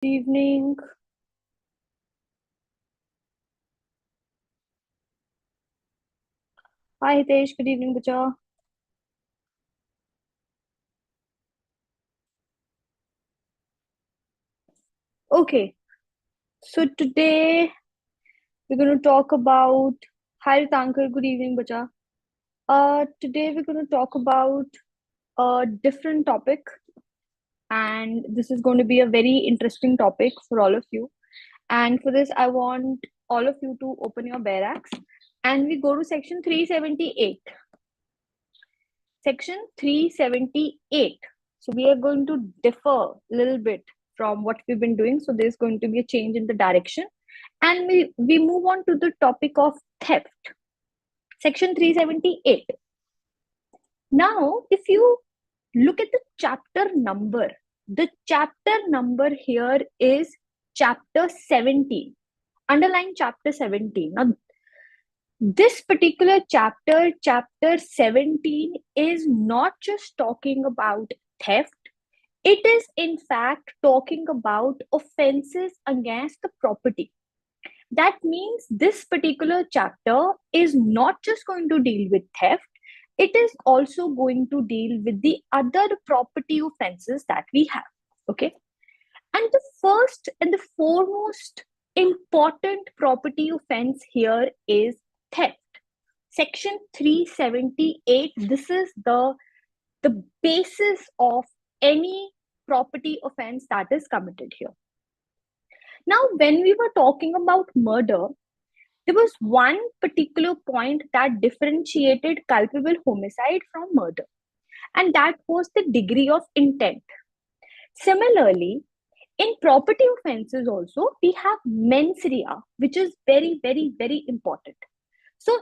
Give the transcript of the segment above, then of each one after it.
Evening. Hi Hitesh, good evening, Bacha. Okay, so today we're going to talk about. Hi Tankar, good evening, Bacha. Today we're going to talk about a different topic, and this is going to be a very interesting topic for all of you. And for this, I want all of you to open your barracks, and we go to section 378. Section 378. So we are going to differ a little bit from what we've been doing. So there's going to be a change in the direction. And we move on to the topic of theft. Section 378. Now, if you look at the chapter number here is chapter 17. Underline chapter 17. Now, this particular chapter, chapter 17, is not just talking about theft. It is, in fact, talking about offenses against the property. That means this particular chapter is not just going to deal with theft, it is also going to deal with the other property offenses that we have. Okay. And the first and the foremost important property offense here is theft. Section 378, this is the basis of any property offense that is committed here. Now, when we were talking about murder, there was one particular point that differentiated culpable homicide from murder, and that was the degree of intent. Similarly, in property offenses also, we have mens rea, which is very, very, very important. So,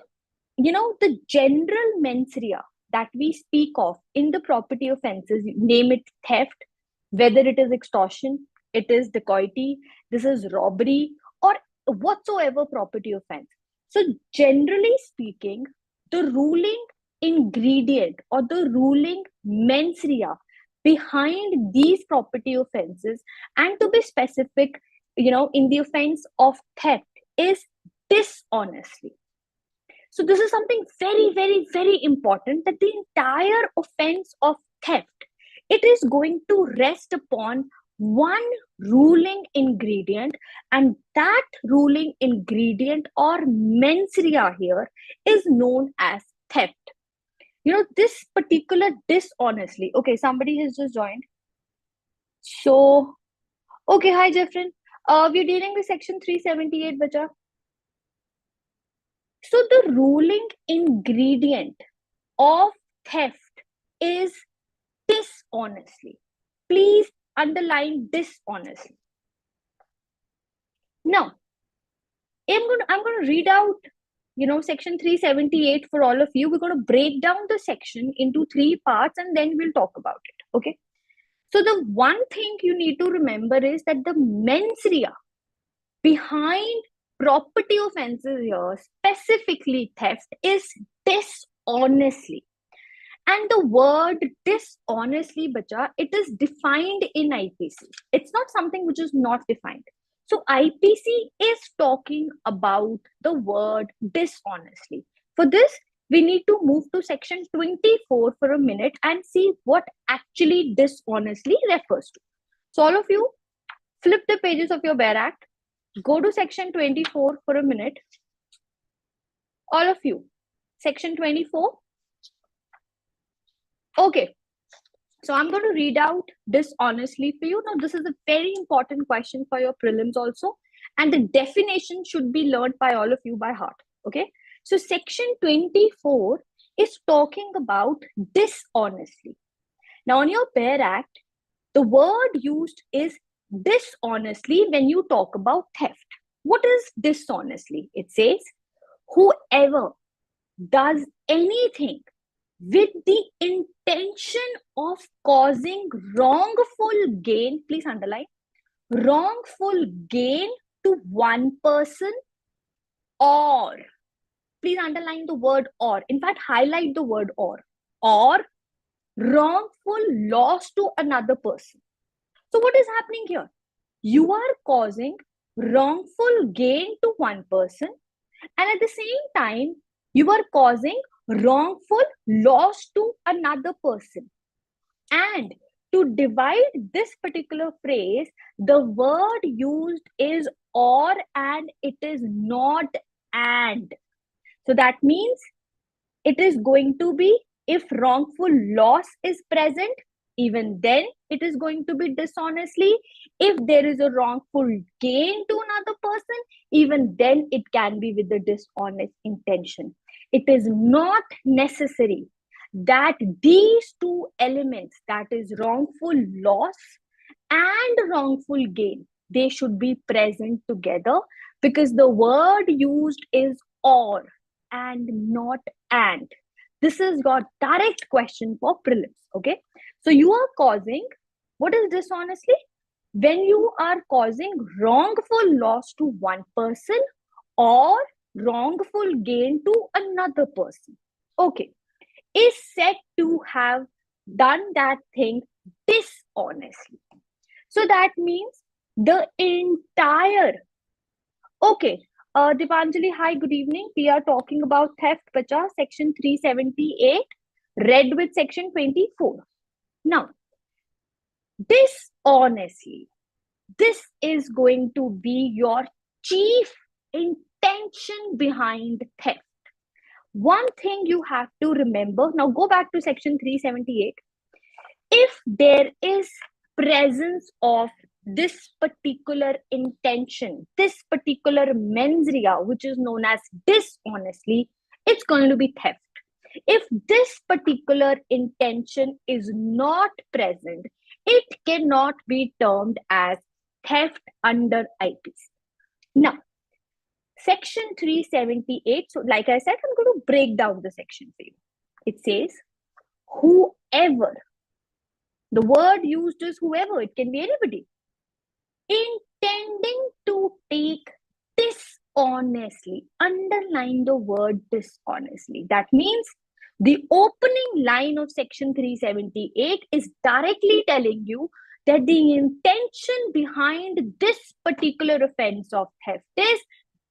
the general mens rea that we speak of in the property offenses, name it theft, whether it is extortion, it is dacoity, this is robbery, or whatsoever property offense. So, generally speaking, the ruling ingredient or the ruling mens rea behind these property offenses, and to be specific, in the offense of theft, is dishonestly. So this is something very, very, very important, that the entire offense of theft, it is going to rest upon one ruling ingredient, and that ruling ingredient or mens rea here is known as theft. This particular dishonestly. Okay, somebody has just joined. So, okay, hi Jeffrin. We're dealing with section 378, bacha. So the ruling ingredient of theft is dishonestly. Please underline dishonestly. Now, I'm going to read out, section 378 for all of you. We're going to break down the section into three parts and then we'll talk about it. Okay. So the one thing you need to remember is that the mens rea behind property offenses here, specifically theft, is dishonestly. And the word dishonestly, bacha, it is defined in IPC. It's not something which is not defined. So IPC is talking about the word dishonestly. For this, we need to move to section 24 for a minute and see what actually dishonestly refers to. So all of you, flip the pages of your Bear Act, go to section 24 for a minute. All of you, section 24. Okay, so I'm going to read out dishonestly for you. Now, this is a very important question for your prelims also, and the definition should be learned by all of you by heart. Okay, so section 24 is talking about dishonestly. Now, on your Bear Act, the word used is dishonestly when you talk about theft. What is dishonestly? It says, whoever does anything with the intention of causing wrongful gain, please underline, wrongful gain to one person, or, please underline the word or, in fact, highlight the word or wrongful loss to another person. So what is happening here? you are causing wrongful gain to one person, and at the same time, you are causing wrongful loss to another person. And to divide this particular phrase, the word used is or, and it is not and. So that means it is going to be, if wrongful loss is present, even then it is going to be dishonestly. If there is a wrongful gain to another person, even then it can be with the dishonest intention. It is not necessary that these two elements, that is wrongful loss and wrongful gain, they should be present together, because the word used is or and not and. This is your direct question for prelims. Okay, so you are causing, what is dishonestly? When you are causing wrongful loss to one person or wrongful gain to another person, okay, is said to have done that thing dishonestly. So that means the entire, okay, Dipanjali, hi, good evening. We are talking about theft, Pacha, section 378, read with section 24. Now, dishonestly, this is going to be your chief intention behind theft. One thing you have to remember, now go back to section 378. If there is presence of this particular intention, this particular mens rea, which is known as dishonestly, it's going to be theft. If this particular intention is not present, it cannot be termed as theft under IPC. Now, section 378, so like I said, I'm going to break down the section for you. It says, whoever, the word used is whoever, it can be anybody, intending to take dishonestly. Underline the word dishonestly. That means the opening line of section 378 is directly telling you that the intention behind this particular offense of theft is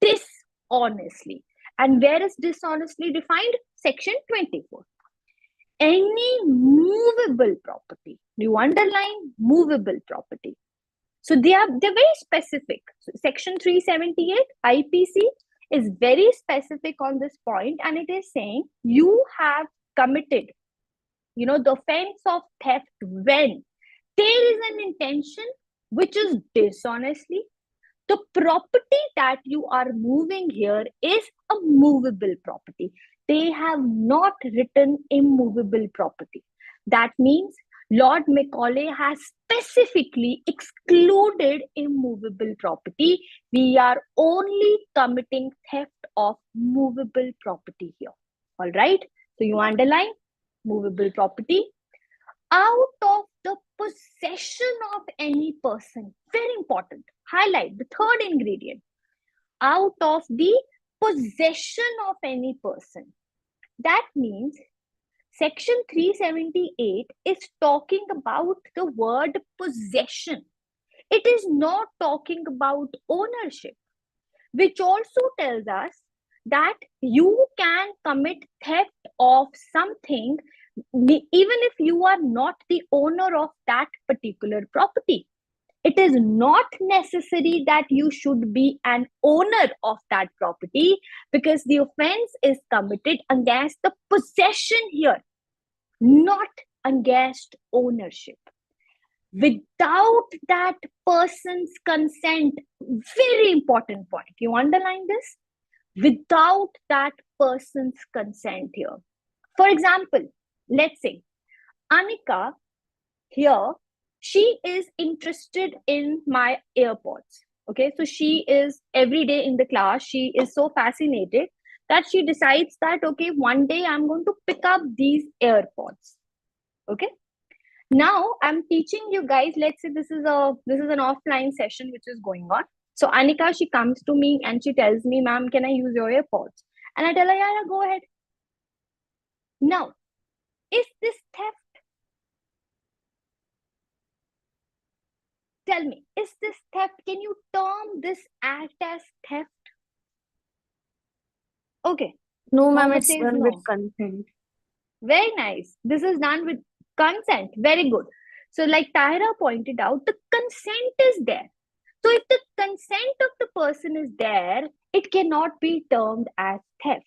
dishonestly. And where is dishonestly defined? Section 24. Any movable property. You underline movable property. So they're very specific. So section 378 IPC is very specific on this point, and it is saying you have committed, the offense of theft when there is an intention which is dishonestly. The property that you are moving here is a movable property. They have not written immovable property. That means Lord Macaulay has specifically excluded immovable property. We are only committing theft of movable property here. All right. So you underline movable property. Out of the possession of any person. Very important. Highlight the third ingredient. Out of the possession of any person. That means section 378 is talking about the word possession. It is not talking about ownership, which also tells us that you can commit theft of something even if you are not the owner of that particular property. It is not necessary that you should be an owner of that property, because the offense is committed against the possession here, not against ownership. Without that person's consent, very important point. You underline this? Without that person's consent here. For example, let's say Anika here, she is interested in my AirPods. Okay, so she is every day in the class, she is so fascinated that she decides that, okay, one day I'm going to pick up these AirPods. Okay, now I'm teaching you guys. Let's say this is an offline session which is going on. So Anika, she comes to me and she tells me, ma'am, can I use your AirPods? And I tell her, yeah, go ahead. Now, is this theft? Tell me, is this theft? Can you term this act as theft? Okay. No, ma'am, Mohammed it's says done with no. consent. Very nice. This is done with consent. Very good. So, like Tyra pointed out, the consent is there. So, if the consent of the person is there, it cannot be termed as theft.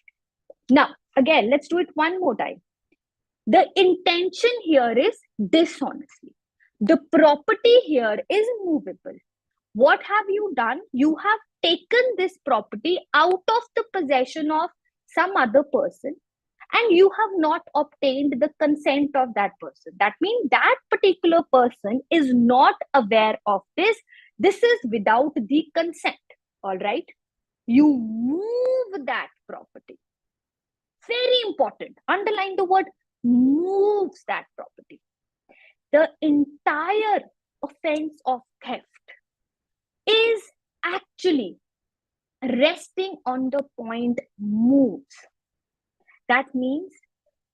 Now, again, let's do it one more time. The intention here is dishonesty. The property here is movable. What have you done? You have taken this property out of the possession of some other person, and you have not obtained the consent of that person. That means that particular person is not aware of this. This is without the consent. All right. You move that property. Very important. Underline the word moves that property. The entire offense of theft is actually resting on the point moves. That means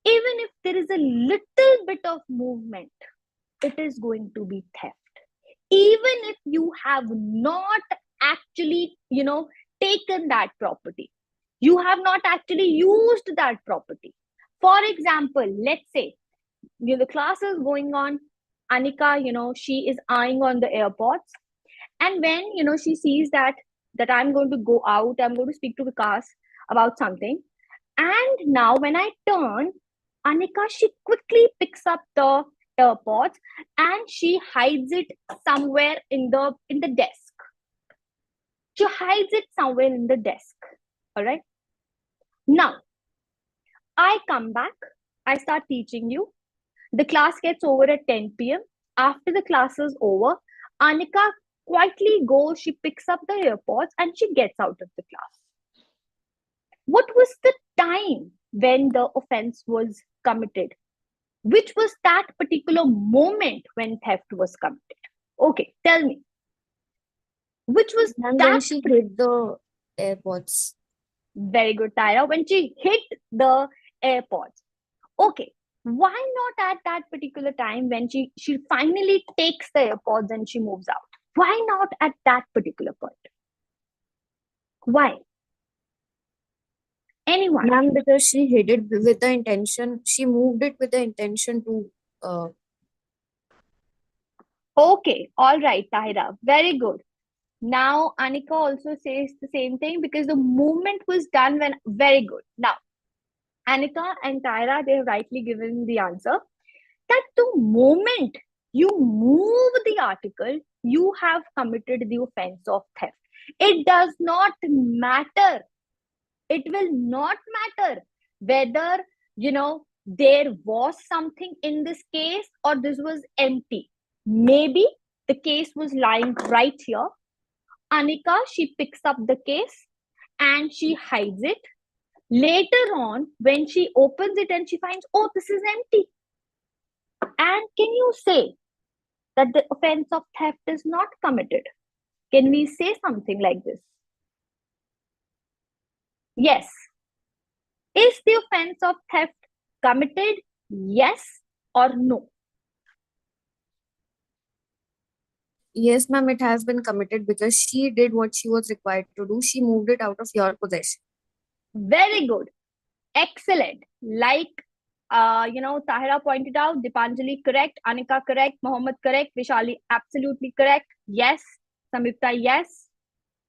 even if there is a little bit of movement, it is going to be theft. Even if you have not actually, taken that property, you have not actually used that property. For example, let's say the class is going on. Anika, she is eyeing on the airports, and when she sees that I'm going to go out, I'm going to speak to Vikas about something, and now when I turn, Anika, she quickly picks up the AirPods and she hides it somewhere in the desk. She hides it somewhere in the desk. All right. Now I come back. I start teaching you. The class gets over at 10 p.m. After the class is over, Anika quietly goes. She picks up the AirPods and she gets out of the class. What was the time when the offense was committed? Which was that particular moment when theft was committed? Okay, tell me. Which was And when that? she hit the AirPods. Very good, Tyra. When she hit the AirPods. Okay, why not at that particular time when she finally takes the AirPods and she moves out? Why not at that particular point? Why? Anyone? Ma'am, because she hid it with the intention, she moved it with the intention to. Okay, all right, Tahira. Very good. Now, Anika also says the same thing because the movement was done when very good. Now, Anika and Tyra, they have rightly given the answer that the moment you move the article, you have committed the offense of theft. It does not matter. It will not matter whether, there was something in this case or this was empty. Maybe the case was lying right here. Anika, she picks up the case and she hides it. Later on, when she opens it and she finds, oh, this is empty. And can you say that the offense of theft is not committed? Can we say something like this? Yes. Is the offense of theft committed? Yes or no? Yes, ma'am, it has been committed because she did what she was required to do. She moved it out of your possession. Very good. Excellent. Like, Tahira pointed out, Dipanjali correct, Anika correct, Mohammed correct, Vishali absolutely correct. Yes. Samyukta, yes.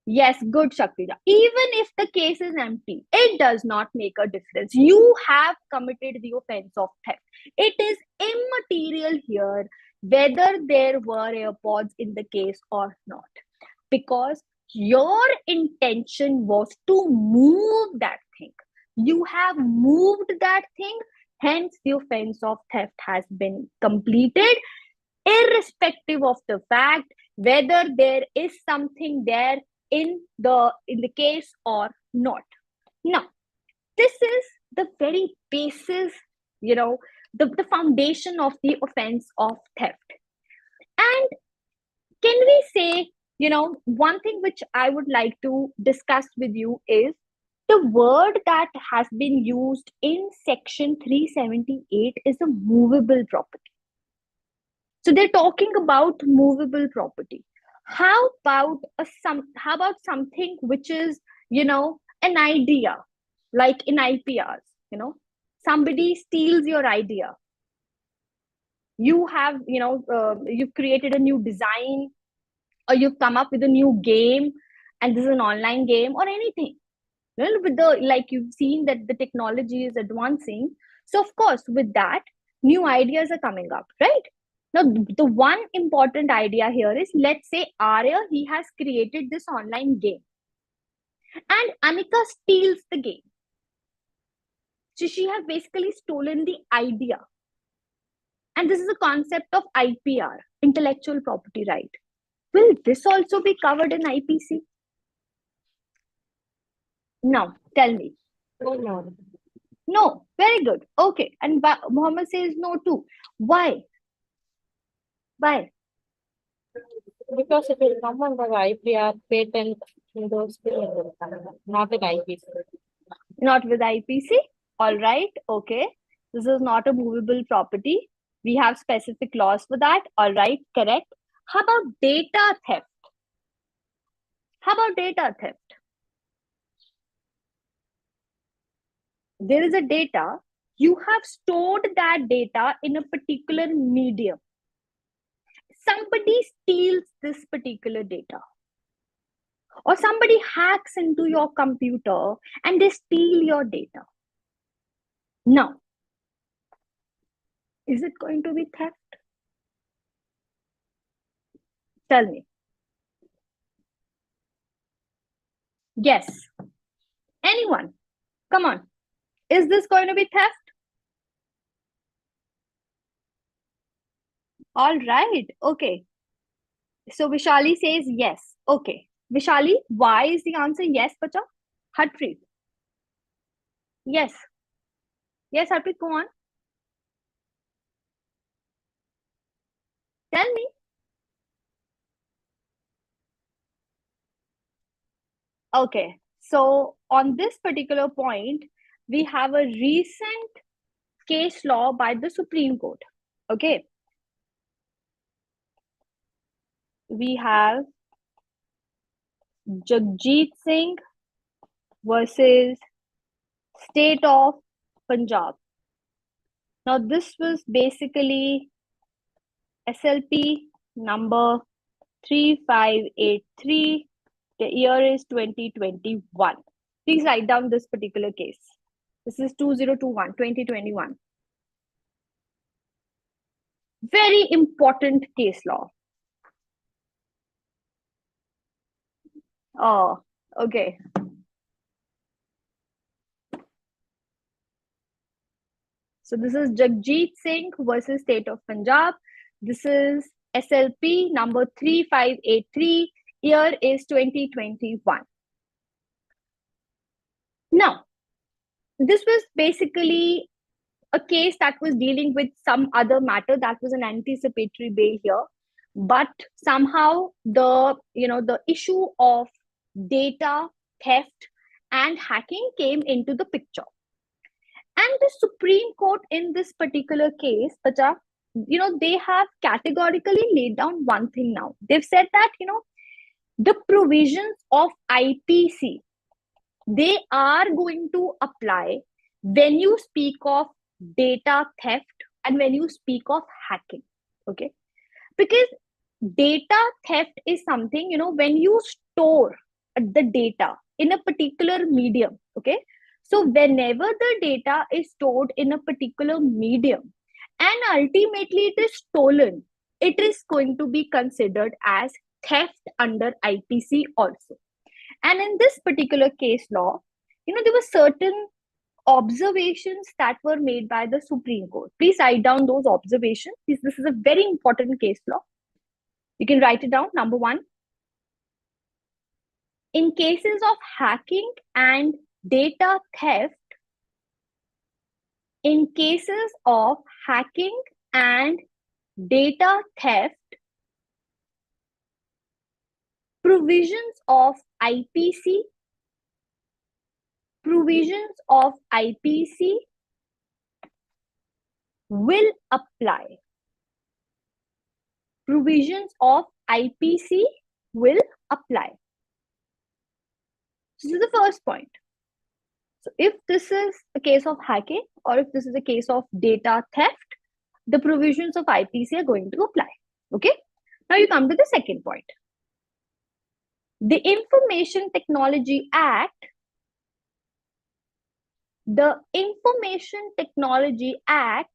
Yes, good, Shakrija. Even if the case is empty, it does not make a difference. You have committed the offense of theft. It is immaterial here whether there were AirPods in the case or not, because your intention was to move that thing. You have moved that thing, hence, the offense of theft has been completed, irrespective of the fact whether there is something there in the case or not. Now, this is the very basis, the foundation of the offense of theft. And can we say, one thing which I would like to discuss with you is the word that has been used in section 378 is a movable property. So they're talking about movable property. How about something which is, an idea, like in IPRs, somebody steals your idea. You have, you've created a new design, or you've come up with a new game, and this is an online game or anything. Well, with the, like, you've seen that the technology is advancing, so of course with that, new ideas are coming up, right? Now the one important idea here is, let's say Arya, he has created this online game, and Anika steals the game. So she has basically stolen the idea, and this is a concept of IPR, intellectual property right. Will this also be covered in IPC? No, tell me. Oh, no. No, very good. Okay, and Mohammed says no too. Why? Why? Because it will come under IPR, patent, in those fields, not in IPC. Not with IPC? All right, okay. This is not a movable property. We have specific laws for that. All right, correct. How about data theft? How about data theft? There is a data, you have stored that data in a particular medium. Somebody steals this particular data, or somebody hacks into your computer and they steal your data. Now, is it going to be theft? Tell me. Yes. Anyone? Come on. Is this going to be theft? All right. Okay. So Vishali says yes. Okay. Vishali, why is the answer yes, Pacha? Harpreet. Yes. Yes, Harpreet, go on. Tell me. Okay. So on this particular point, we have a recent case law by the Supreme Court. Okay. We have Jagjit Singh versus State of Punjab. Now, this was basically SLP number 3583. The year is 2021. Please write down this particular case. This is 2021, 2021. Very important case law. Oh, okay. So this is Jagjit Singh versus State of Punjab. This is SLP number 3583. Year is 2021. Now, this was basically a case that was dealing with some other matter that was an anticipatory bail here, but somehow the issue of data theft and hacking came into the picture. And the Supreme Court in this particular case, Pacha, they have categorically laid down one thing now. They've said that, the provisions of IPC, they are going to apply when you speak of data theft and when you speak of hacking. Okay. Because data theft is something, when you store the data in a particular medium. Okay. So whenever the data is stored in a particular medium and ultimately it is stolen, it is going to be considered as theft under IPC also. And in this particular case law, there were certain observations that were made by the Supreme Court. Please write down those observations. This is a very important case law. You can write it down. Number one, in cases of hacking and data theft, in cases of hacking and data theft, provisions of IPC will apply. provisions of IPC will apply. This is the first point. So if this is a case of hacking or if this is a case of data theft, the provisions of IPC are going to apply. Okay. Now you come to the second point. The Information Technology Act, the Information Technology Act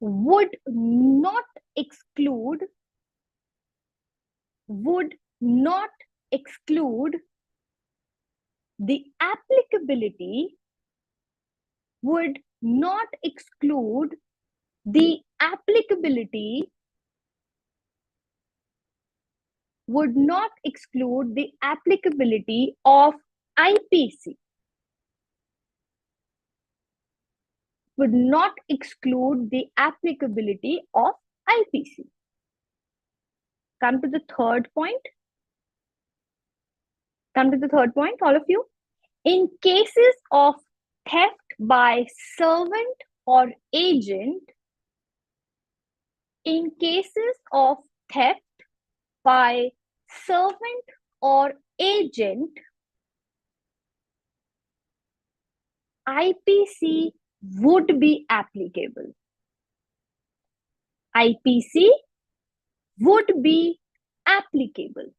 would not exclude the applicability would not exclude the applicability would not exclude the applicability of IPC. Would not exclude the applicability of IPC. Come to the third point. All of you. In cases of theft by servant or agent, in cases of theft by servant or agent, IPC would be applicable. IPC would be applicable.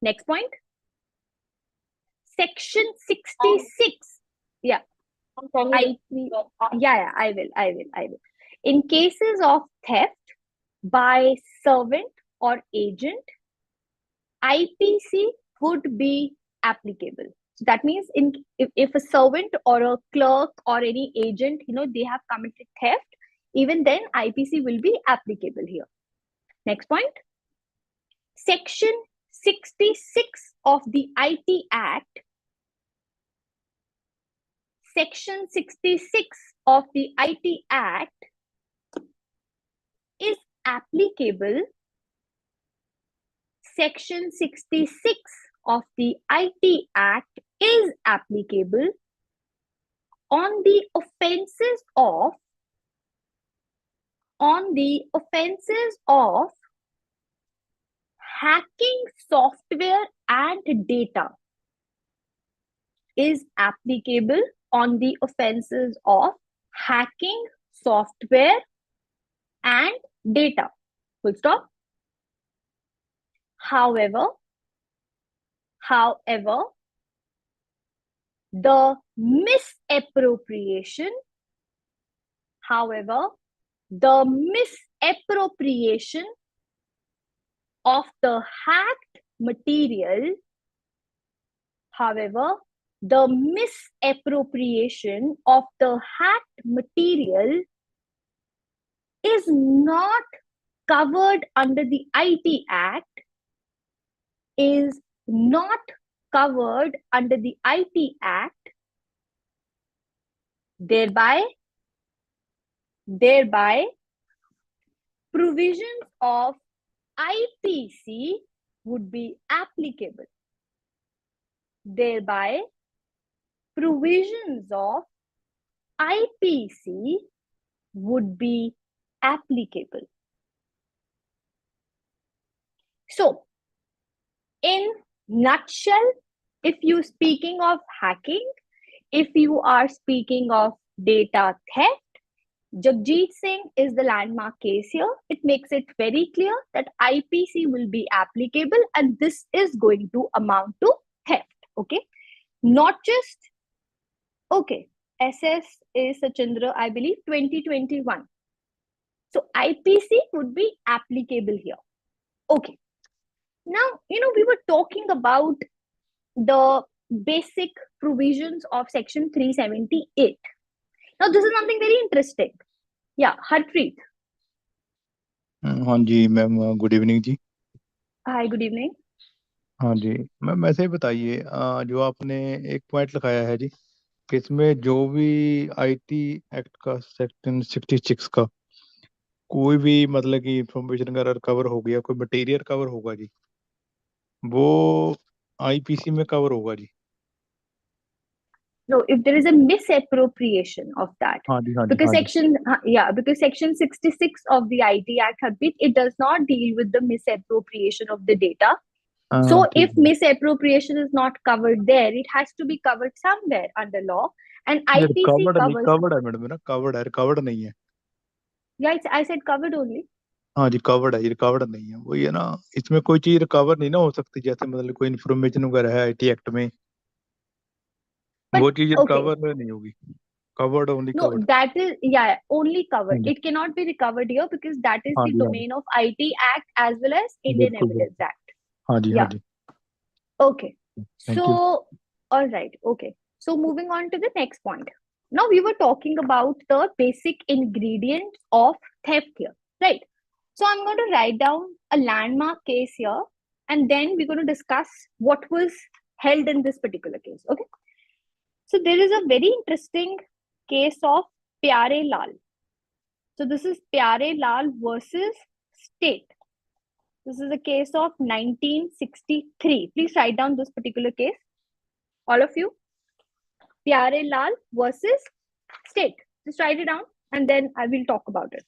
Next point. Section 66. Yeah. I will. In cases of theft by servant or agent, IPC would be applicable. So that means if a servant or a clerk or any agent, they have committed theft, even then IPC will be applicable here. Next point. Section 66 of the IT Act. Section 66 of the IT Act is applicable. Section 66 of the IT Act is applicable on the offenses of hacking software and data. Is applicable on the offenses of hacking software and data. Full stop. However, the misappropriation of the hacked material, is not covered under the IT Act, thereby provisions of IPC would be applicable. Thereby provisions of IPC would be applicable. So, in nutshell, if you speaking of hacking, if you are speaking of data theft, Jagjit Singh is the landmark case here. It makes it very clear that IPC will be applicable and this is going to amount to theft. Okay. Not just, okay, SS is Sachandra, I believe, 2021. So IPC would be applicable here. Okay. Now, we were talking about the basic provisions of section 378. Now, this is something very interesting. Yeah, Harpreet. हाँ जी ma'am, good evening जी। Hi, good evening. हाँ जी ma'am, ऐसे ही बताइए, जो आपने एक point लिखाया है जी कि इसमें जो भी आईटी एक्ट का सेक्शन 66 का कोई भी मतलब कि इंफॉर्मेशन अगर रिकवर हो गया, कोई मटेरियल कवर होगा जी, वो आईपीसी में कवर होगा जी। No, if there is a misappropriation of that, हाँ जी, हाँ जी, because हाँ जी। because section 66 of the IT Act, Habit, it does not deal with the misappropriation of the data. So हाँ, if ठीक है। misappropriation is not covered there, it has to be covered somewhere under law, and ये IPC covered नहीं, covers. Covered है madam, ना covered है, covered नहीं है। Yeah, I said covered only. हाँ जी, कवर्ड है, ये रिकवर्ड नहीं है। वही है ना, इसमें कोई चीज रिकवर नहीं ना हो सकती, जैसे मतलब कोई इन्फॉर्मेशन वगैरह है आईटी एक्ट में, But वो चीज okay, रिकवर नहीं होगी। Covered, only no, covered. that is, yeah, only हाँ covered. जी, It cannot be recovered here because that is हाँ the जी, हाँ जी, domain of IT Act as well as Indian बिल्कुल Evidence बिल्कुल। Act. हाँ जी, हाँ Yeah. जी। Okay. Thank you. So, all right. Okay. So, moving on to the next point. Now, we were talking about the basic ingredients of theft here, right? So, I'm going to write down a landmark case here, and then we're going to discuss what was held in this particular case. Okay. So, there is a very interesting case of Pyare Lal. So, this is Pyare Lal versus State. This is a case of 1963. Please write down this particular case, all of you. Pyare Lal versus State. Just write it down and then I will talk about it.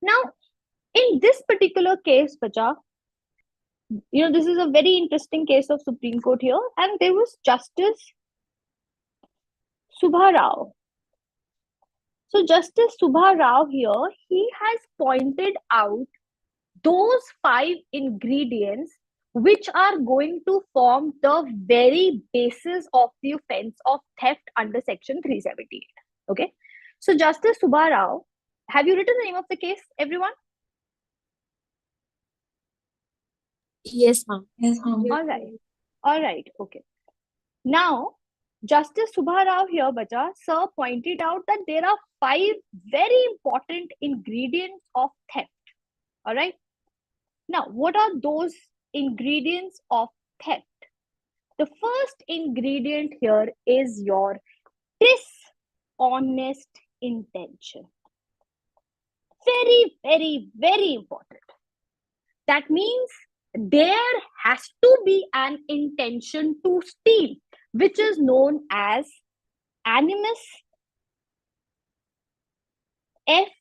Now, in this particular case, Bacha, this is a very interesting case of Supreme Court here, and there was Justice Subha Rao. So, Justice Subha Rao here, he has pointed out those 5 ingredients which are going to form the very basis of the offense of theft under section 378. Okay. So Justice Subha Rao, have you written the name of the case, everyone? Yes, ma'am. Yes, ma'am. All right. All right. Okay. Now, Justice Subha Rao here, Bacha, sir pointed out that there are 5 very important ingredients of theft. All right. Now, what are those ingredients of theft? The first ingredient here is your dishonest intention. Very, very, very important. That means there has to be an intention to steal, which is known as animus,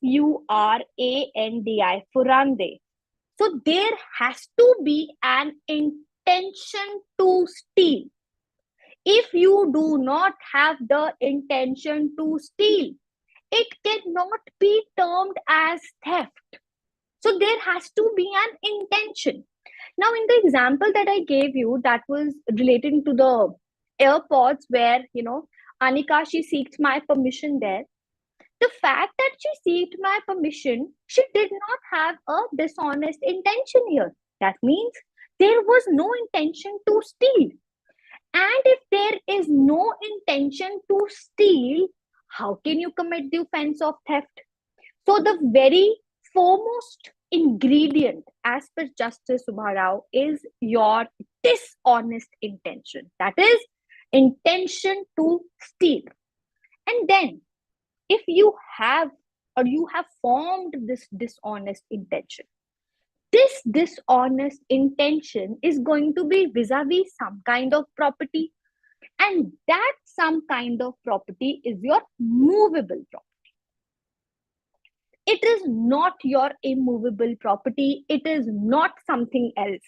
Furandi, furande. So there has to be an intention to steal. If you do not have the intention to steal, it cannot be termed as theft. So there has to be an intention. Now, in the example that I gave you, that was relating to the AirPods where, Anika, she seeked my permission there. The fact that she seeked my permission, she did not have a dishonest intention here. That means there was no intention to steal. And if there is no intention to steal, how can you commit the offense of theft? So the very foremost ingredient as per Justice Subha Rao is your dishonest intention. That is intention to steal. And then if you have formed this dishonest intention, this dishonest intention is going to be vis-a-vis some kind of property, and that some kind of property is your movable property. It is not your immovable property. It is not something else.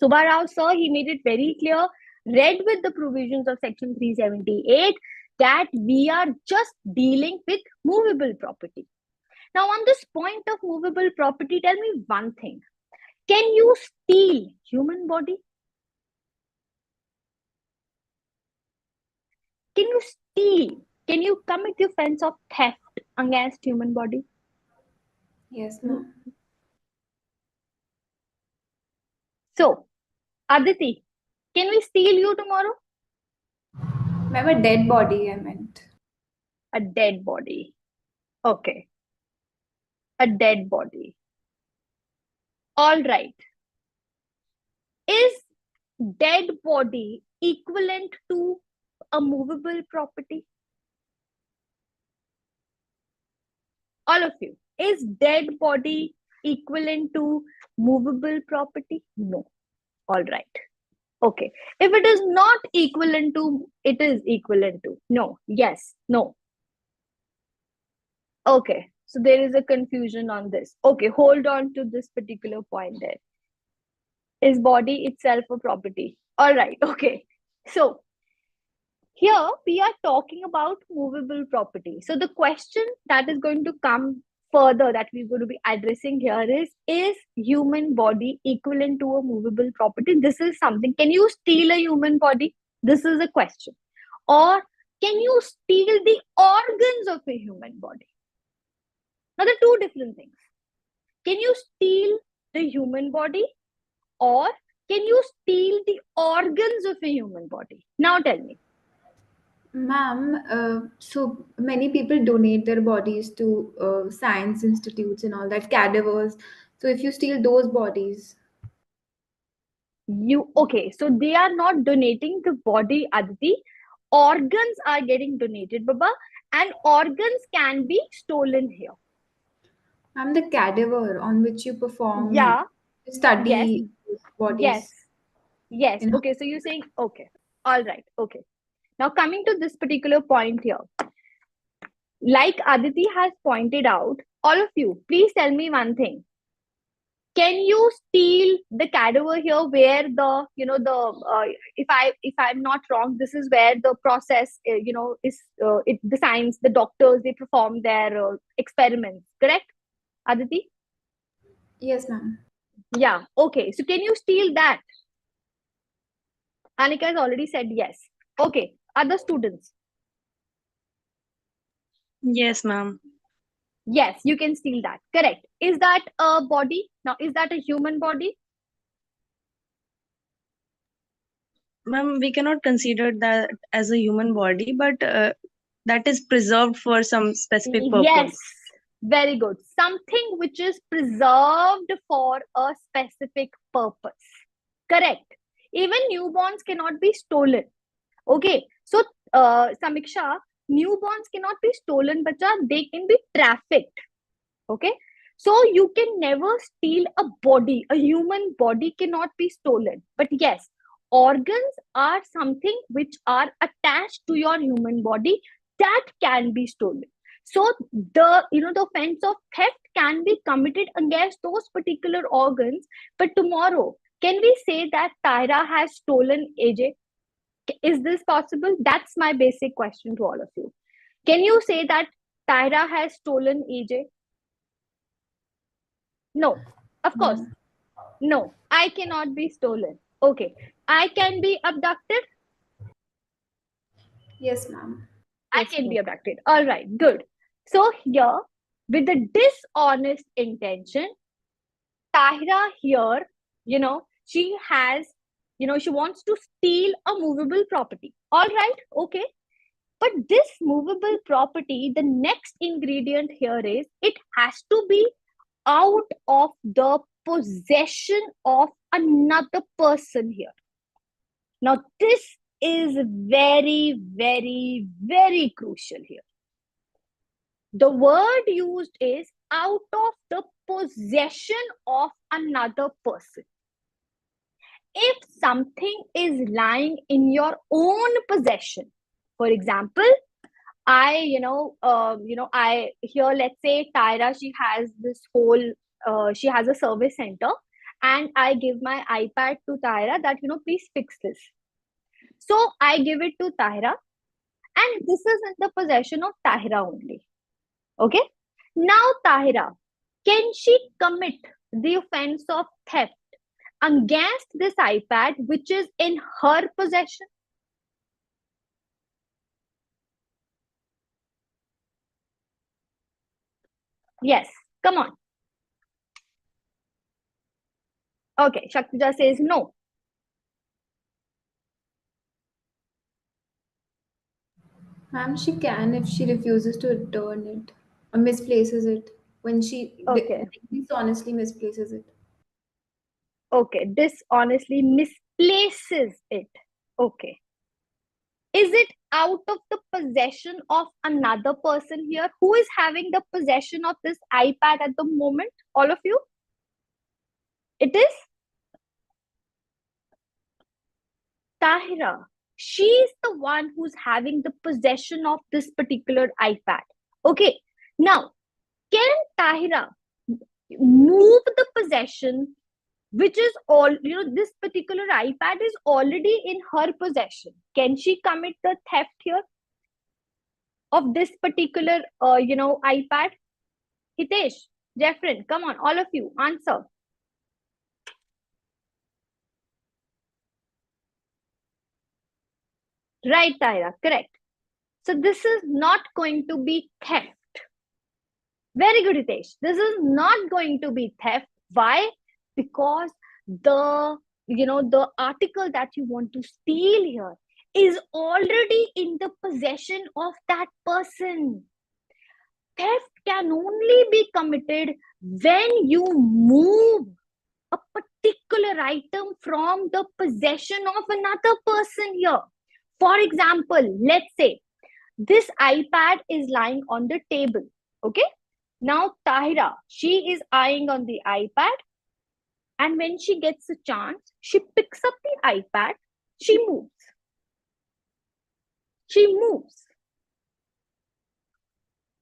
Subha Rao sir, he made it very clear, read with the provisions of section 378, that we are just dealing with movable property. Now, on this point of movable property, tell me one thing. Can you steal human body? Can you steal? Can you commit the offense of theft against human body? Yes, ma'am. So, Aditi, can we steal you tomorrow? Ma'am, a dead body, I meant. A dead body. Okay. A dead body. All right. Is dead body equivalent to a movable property? All of you. Is dead body equivalent to movable property? No. All right. Okay. If it is not equivalent to, it is equivalent to. No. Yes. No. Okay. So there is a confusion on this. Okay. Hold on to this particular point there. Is body itself a property? All right. Okay. So here we are talking about movable property. So the question that is going to come further that we're going to be addressing here is human body equivalent to a movable property? This is something. Can you steal a human body? This is a question. Or can you steal the organs of a human body? Now, they're two different things. Can you steal the human body or can you steal the organs of a human body? Now tell me. Ma'am, so many people donate their bodies to science institutes and all that, cadavers. So if you steal those bodies, Okay, so they are not donating the body, Aditi. Organs are getting donated, Baba, and organs can be stolen here. ma'am, the cadaver on which you perform, Yeah, yes, study yes, bodies. yes. In Okay, so you're saying, okay, all right, okay. Now, coming to this particular point here, like Aditi has pointed out, all of you, please tell me one thing. Can you steal the cadaver here where the, if I'm not wrong, this is where the process, is the science, the doctors, they perform their experiments, correct, Aditi? Yes, ma'am. Yeah, okay. So can you steal that? Anika has already said yes. Okay, other students? Yes, ma'am. Yes, you can steal that. Correct. Is that a body? Now, is that a human body? Ma'am, we cannot consider that as a human body, but that is preserved for some specific Yes, purpose. very good. Something which is preserved for a specific purpose. Correct. Even newborns cannot be stolen. Okay. So, Samiksha, newborns cannot be stolen, bacha. They can be trafficked. Okay. So you can never steal a body. A human body cannot be stolen. But yes, organs are something which are attached to your human body that can be stolen. So the offense of theft can be committed against those particular organs. But tomorrow, can we say that Tyra has stolen AJ? Is this possible? That's my basic question to all of you. Can you say that Tyra has stolen AJ? No, of course. No. No, I cannot be stolen. Okay. I can be abducted. Yes, ma'am. I Yes, can ma'am. be abducted. All right, good. So here, with the dishonest intention, Tahira here, she has, she wants to steal a movable property. All right, okay. But this movable property, the next ingredient here is it has to be out of the possession of another person here. Now, this is very, very, very crucial here. The word used is out of the possession of another person. If something is lying in your own possession, for example, I here, let's say Tyra, she has this whole, she has a service center, and I give my iPad to Tyra that, please fix this. So I give it to Tyra, and this is in the possession of Tyra only. Okay. Now, Tyra, can she commit the offense of theft against this iPad, which is in her possession? Yes. Come on. Okay. Shaktuja says no. Ma'am, she can if she refuses to return it or misplaces it when she Okay. dishonestly misplaces it. Okay. Dishonestly misplaces it. Okay. Is it out of the possession of another person here? Who is having the possession of this iPad at the moment? All of you? It is? Tahira, she's the one who's having the possession of this particular iPad. Okay, now can Tahira move the possession, which is all, this particular iPad is already in her possession? Can she commit the theft here of this particular, iPad? Hitesh, Jeffrin, come on, all of you, answer. Right, Tahira, correct. So this is not going to be theft. Very good, Hitesh. This is not going to be theft. Why? Because the article that you want to steal here is already in the possession of that person. Theft can only be committed when you move a particular item from the possession of another person here. For example, let's say this iPad is lying on the table. Okay. Now, Tahira, she is eyeing on the iPad. And when she gets a chance, she picks up the iPad. She moves. She moves.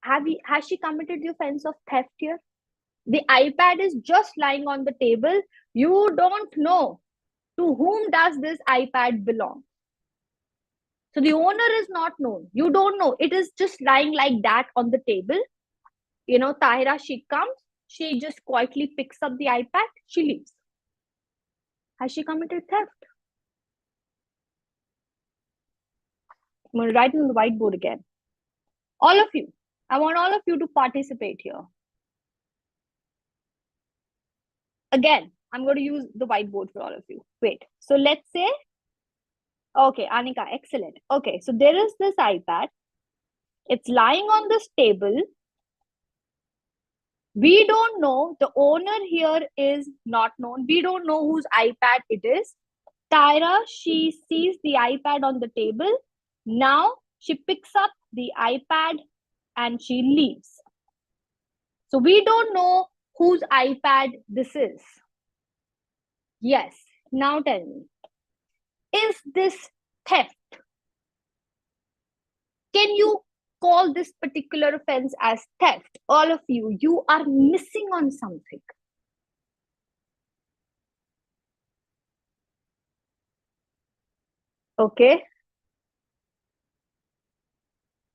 Has she committed the offense of theft here? The iPad is just lying on the table. You don't know to whom does this iPad belong. So the owner is not known. You don't know. It is just lying like that on the table. Tahira, she comes. She just quietly picks up the iPad. She leaves. Has she committed theft? I'm going to write on the whiteboard again. All of you. I want all of you to participate here. Again, I'm going to use the whiteboard for all of you. Wait. So let's say, okay, Anika, excellent. Okay, so there is this iPad. It's lying on this table. We don't know. The owner here is not known. We don't know whose iPad it is. Tahira, she sees the iPad on the table. Now she picks up the iPad and she leaves. So we don't know whose iPad this is. Yes. Now tell me, is this theft? Can you call this particular offense as theft? All of you, you are missing on something. Okay.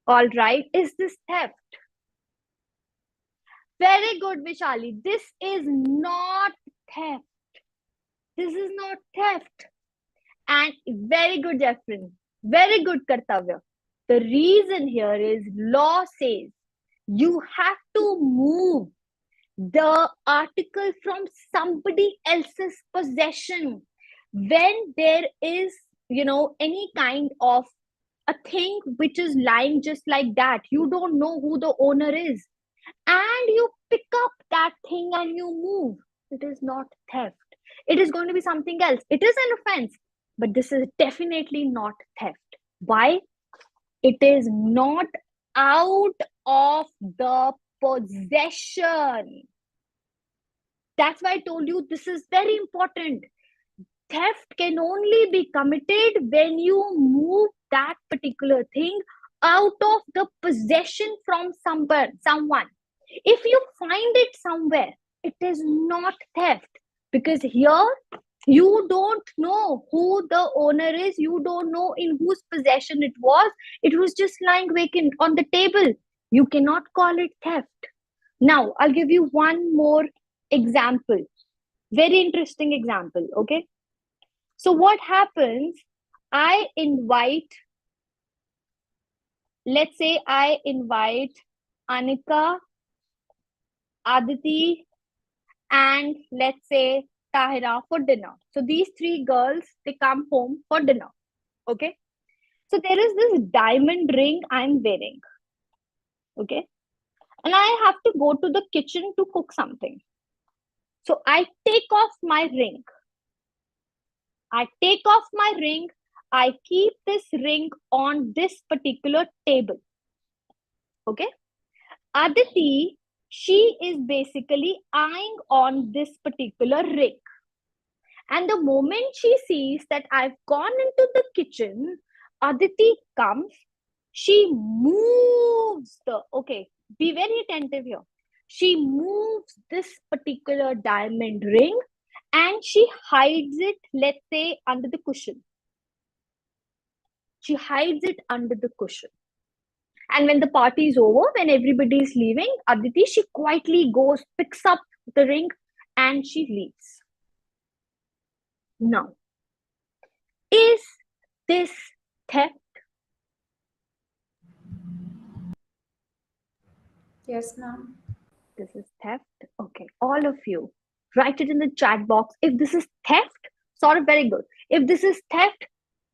All right. Is this theft? Very good, Vishali. This is not theft. This is not theft. And very good, Jeffrin. Very good, Kartavya. The reason here is law says you have to move the article from somebody else's possession when there is, any kind of a thing which is lying just like that. You don't know who the owner is. And you pick up that thing and you move. It is not theft. It is going to be something else. It is an offense, but this is definitely not theft. Why? It is not out of the possession. That's why I told you this is very important. Theft can only be committed when you move that particular thing out of the possession from someone. If you find it somewhere, it is not theft, because here you don't know who the owner is. You don't know in whose possession it was. It was just lying vacant on the table. You cannot call it theft. Now, I'll give you one more example. Very interesting example, okay? So what happens, let's say I invite Anika, Aditi, and let's say Tahira for dinner. So these three girls, they come home for dinner, okay? So there is this diamond ring I'm wearing, okay? And I have to go to the kitchen to cook something. So I take off my ring. I keep this ring on this particular table. Okay. Aditi, she is basically eyeing on this particular ring. And the moment she sees that I've gone into the kitchen, Aditi comes, she moves okay, be very attentive here. She moves this particular diamond ring and she hides it, let's say, under the cushion. She hides it under the cushion. And when the party is over, when everybody is leaving, Aditi, she quietly goes, picks up the ring, and she leaves. Now, is this theft? Yes, ma'am. This is theft. Okay, all of you, write it in the chat box. If this is theft, sort of very good. If this is theft,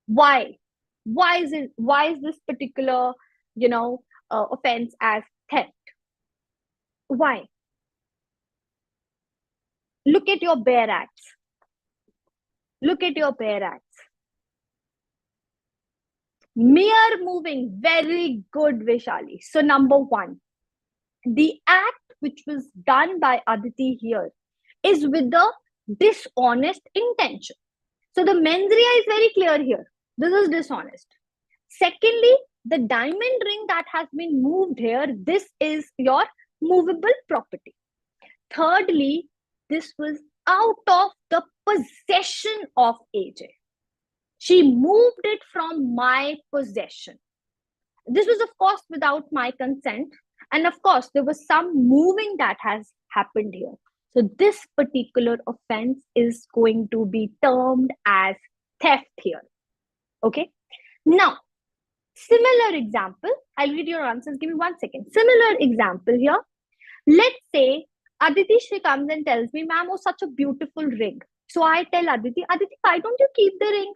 why? Why is it? Why is this particular, offense as theft? Why? Look at your bare acts. Look at your bare acts. Mere moving, very good, Vishali. So number one, the act which was done by Aditi here is with the dishonest intention. So the mens rea is very clear here. This is dishonest. Secondly, the diamond ring that has been moved here, this is your movable property. Thirdly, this was out of the possession of AJ. She moved it from my possession. This was, of course, without my consent. And of course, there was some moving that has happened here. So this particular offense is going to be termed as theft here. Okay. Now, similar example. I'll read your answers. Give me 1 second. Similar example here. Let's say Aditi, she comes and tells me, ma'am, oh, such a beautiful ring. So I tell Aditi, why don't you keep the ring?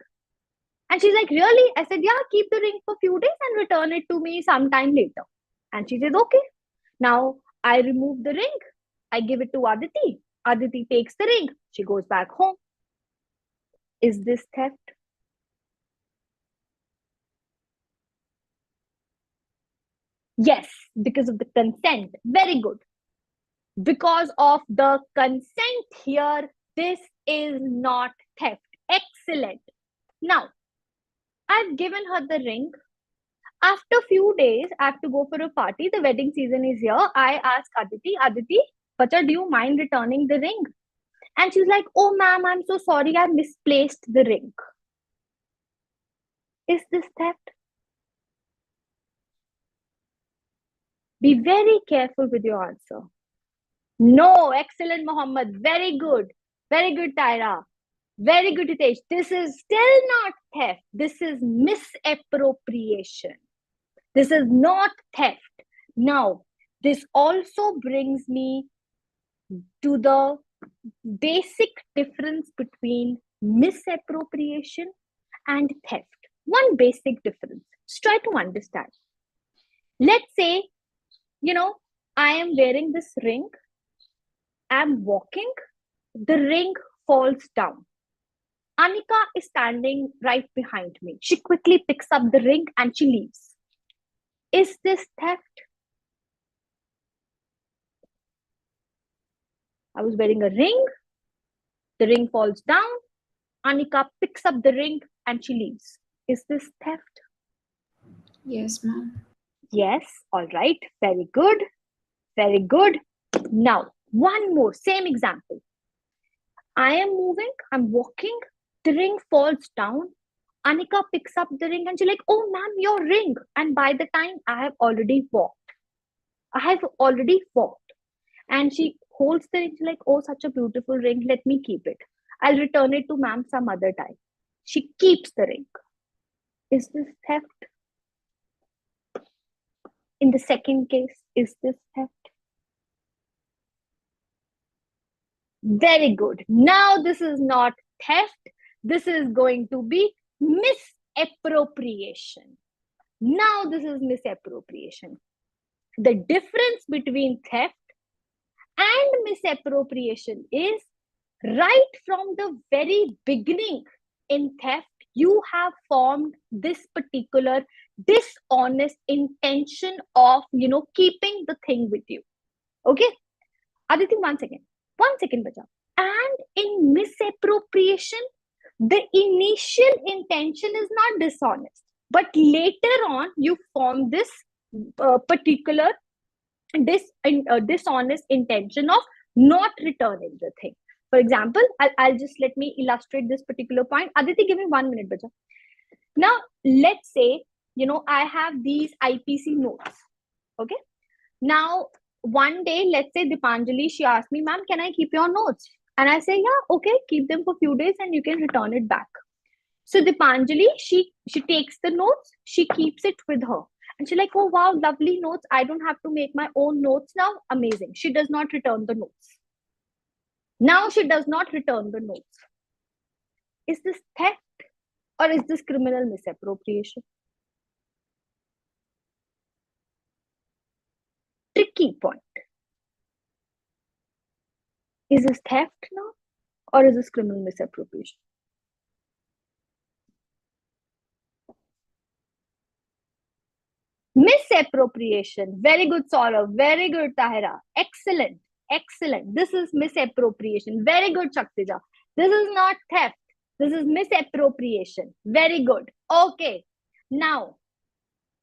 And she's like, really? I said, yeah, keep the ring for a few days and return it to me sometime later. And she says, okay. Now I remove the ring. I give it to Aditi. Aditi takes the ring. She goes back home. Is this theft? Yes, because of the consent. Very good. Because of the consent here, this is not theft. Excellent. Now, I've given her the ring. After a few days, I have to go for a party. The wedding season is here. I ask Aditi, Bacha, do you mind returning the ring? And she's like, oh, ma'am, I'm so sorry. I misplaced the ring. Is this theft? Be very careful with your answer. No, excellent, Mohammed. Very good. Very good, Tyra. Very good, Hitesh. This is still not theft. This is misappropriation. This is not theft. Now, this also brings me to the basic difference between misappropriation and theft. One basic difference. Just try to understand. Let's say, I am wearing this ring. I'm walking. The ring falls down. Anika is standing right behind me. She quickly picks up the ring and she leaves. Is this theft? I was wearing a ring. The ring falls down. Anika picks up the ring and she leaves. Is this theft? Yes, ma'am. Yes. All right. Very good. Very good. Now, one more. Same example. I am moving. I'm walking. The ring falls down. Anika picks up the ring and she's like, oh, ma'am, your ring. And by the time I have already walked. And she holds the ring. She's like, oh, such a beautiful ring. Let me keep it. I'll return it to ma'am some other time. She keeps the ring. Is this theft? In the second case, is this theft? Very good. Now this is not theft. This is going to be misappropriation. Now this is misappropriation. The difference between theft and misappropriation is right from the very beginning in theft, you have formed this particular dishonest intention of, keeping the thing with you. Okay? Aditi, 1 second. 1 second, bacha. And in misappropriation, the initial intention is not dishonest, but later on you form this particular dishonest intention of not returning the thing. For example, I'll just let me illustrate this particular point. Aditi, give me 1 minute, bacha. Now, let's say, I have these IPC notes. Okay. Now, one day, let's say Dipanjali, she asked me, ma'am, can I keep your notes? And I say, yeah, okay, keep them for a few days and you can return it back. So Dipanjali, she takes the notes, she keeps it with her. And she's like, oh, wow, lovely notes. I don't have to make my own notes now. Amazing. She does not return the notes. Now she does not return the notes. Is this theft or is this criminal misappropriation? Tricky point. Is this theft now or is this criminal misappropriation? Misappropriation. Very good, Saurav. Very good, Tahira. Excellent. Excellent. This is misappropriation. Very good, Shaktija. This is not theft. This is misappropriation. Very good. Okay. Now,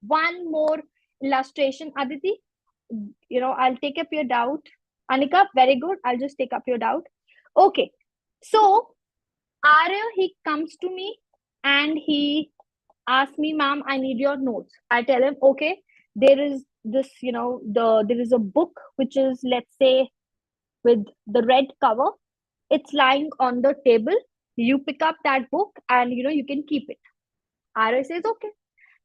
one more illustration. Aditi, I'll take up your doubt. Anika, very good. I'll just take up your doubt. Okay. So, Arya, he comes to me and he asks me, ma'am, I need your notes. I tell him, okay, there is this, there is a book which is, let's say, with the red cover. It's lying on the table. You pick up that book and, you can keep it. Arya says, okay.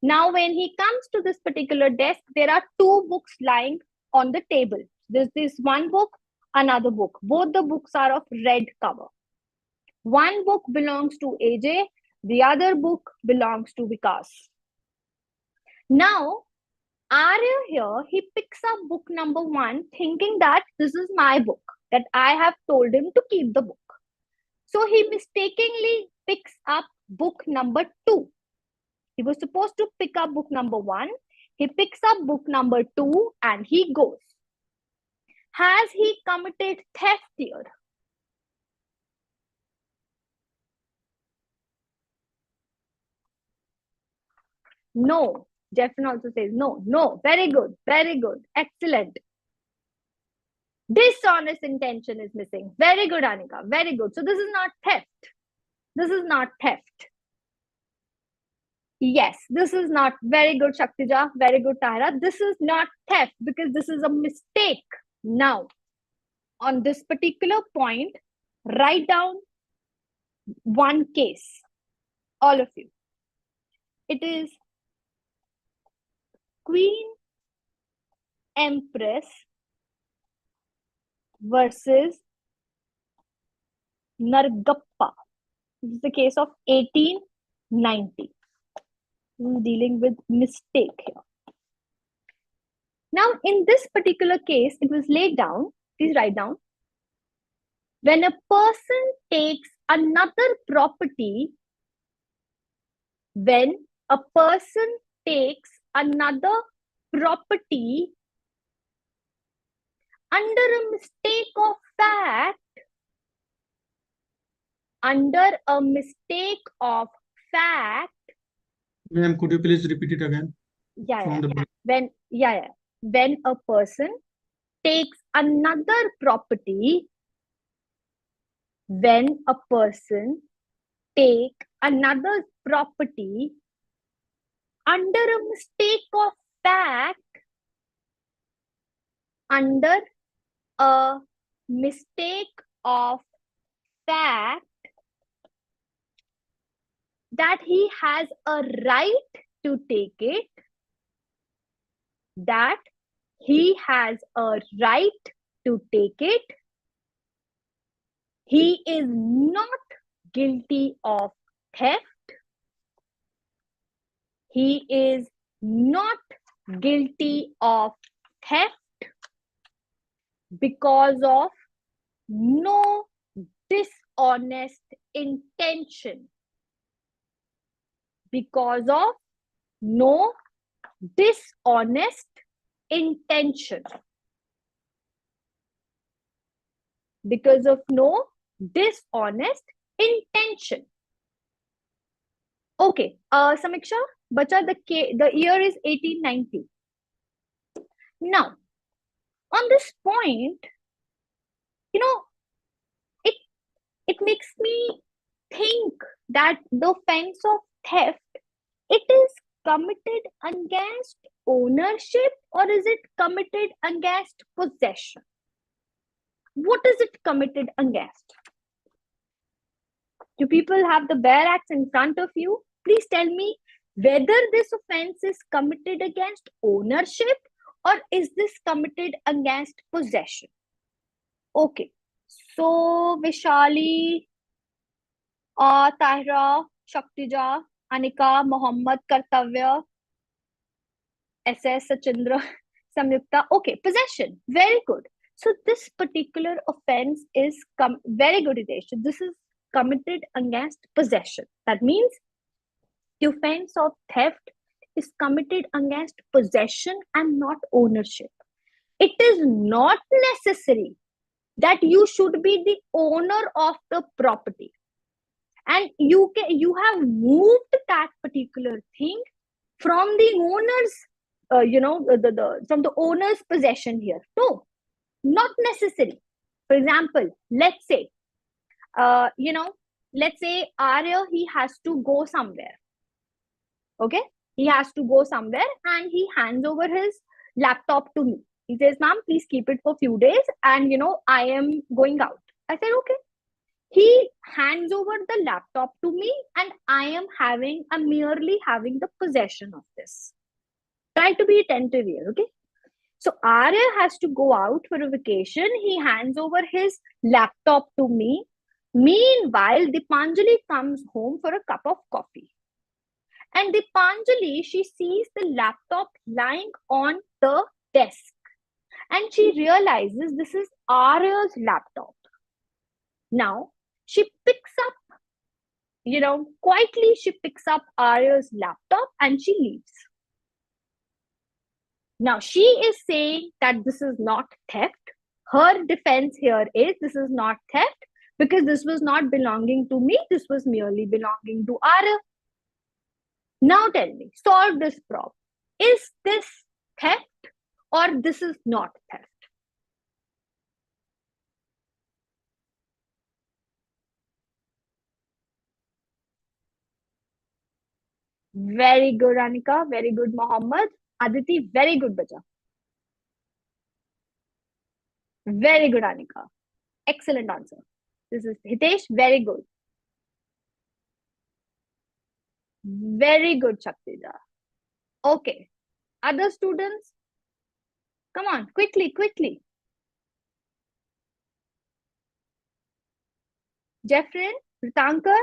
Now, when he comes to this particular desk, there are two books lying on the table. There's this one book, another book. Both the books are of red cover. One book belongs to AJ, the other book belongs to Vikas. Now, Arya here, he picks up book number 1, thinking that this is my book, that I have told him to keep the book. So he mistakenly picks up book number 2. He was supposed to pick up book number 1. He picks up book number 2 and he goes. Has he committed theft here? No. Jeffin also says no. No. Very good. Very good. Excellent. Dishonest intention is missing. Very good, Anika. Very good. So this is not theft. This is not theft. Yes, this is not. Very good, Shaktija. Very good, Tahira. This is not theft because this is a mistake. Now, on this particular point, write down one case. All of you. It is Queen Empress versus Nargappa. This is the case of 1890. We're dealing with mistake here. Now, in this particular case, it was laid down. Please write down. When a person takes another property, when a person takes another property under a mistake of fact, Ma'am, could you please repeat it again? When a person takes another property, when a person take another property under a mistake of fact, that he has a right to take it, he is not guilty of theft. He is not guilty of theft because of no dishonest intention. Because of no dishonest intention. Because of no dishonest intention. Okay, Samiksha, bacha, the year is 1890. Now, on this point, you know, it makes me think that the offense of theft, it is committed against ownership or is it committed against possession? What is it committed against? Do people have the bare axe in front of you? Please tell me whether this offense is committed against ownership or is this committed against possession? Okay, so Vishali, Tahira, Shaktija, Anika, Mohammed, Kartavya, SS, Sachindra, Samyukta. Okay, possession. Very good. So this particular offense is very good, Hitesh. This is committed against possession. That means the offense of theft is committed against possession and not ownership. It is not necessary that you should be the owner of the property, and you have moved that particular thing from the owner's from the owner's possession here. No, not necessary. For example, let's say Arya, he has to go somewhere. Okay, he has to go somewhere and he hands over his laptop to me. He says, ma'am, please keep it for a few days and I am going out. I said, okay. He hands over the laptop to me and I'm merely having the possession of this. Try to be attentive here, okay? So Arya has to go out for a vacation. He hands over his laptop to me. Meanwhile, Dipanjali comes home for a cup of coffee. And Dipanjali, she sees the laptop lying on the desk. And she realizes this is Arya's laptop. Now, she picks up, quietly she picks up Arya's laptop and she leaves. Now, she is saying that this is not theft. Her defense here is this is not theft because this was not belonging to me. This was merely belonging to Arya. Now tell me, solve this problem. Is this theft or this is not theft? Very good, Anika. Very good, Mohammed. Aditi, very good, bacha. Very good, Anika. Excellent answer. This is Hitesh. Very good. Very good, Shaktija. Okay. Other students? Come on, quickly. Jeffrey, Ritankar?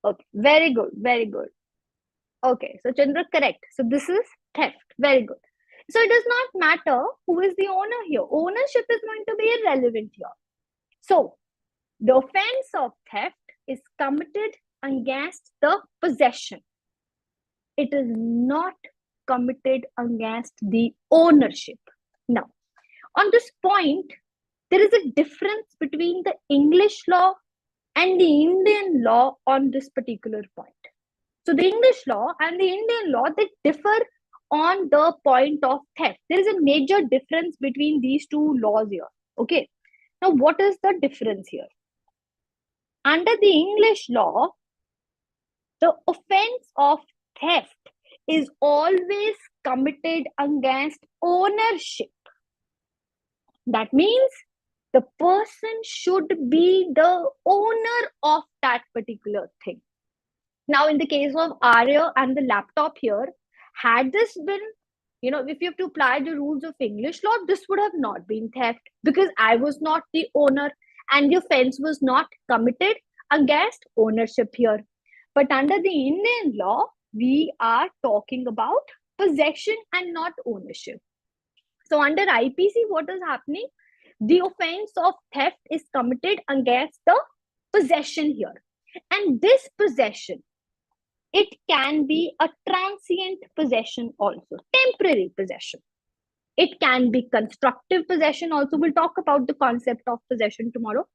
Okay, very good. Okay, so Chandra, correct. So this is theft. Very good. So it does not matter who is the owner here. Ownership is going to be irrelevant here. So the offense of theft is committed against the possession. It is not committed against the ownership. Now, on this point, there is a difference between the English law and the Indian law on this particular point. So the English law and the Indian law, they differ on the point of theft. There is a major difference between these two laws here. Okay. Now, what is the difference here? Under the English law, the offense of theft is always committed against ownership. That means the person should be the owner of that particular thing. Now, in the case of Arya and the laptop here, had this been, if you have to apply the rules of English law, this would have not been theft because I was not the owner and the offense was not committed against ownership here. But under the Indian law, we are talking about possession and not ownership. So under IPC, what is happening? The offense of theft is committed against the possession here. And this possession, it can be a transient possession also, temporary possession. It can be constructive possession also. We'll talk about the concept of possession tomorrow.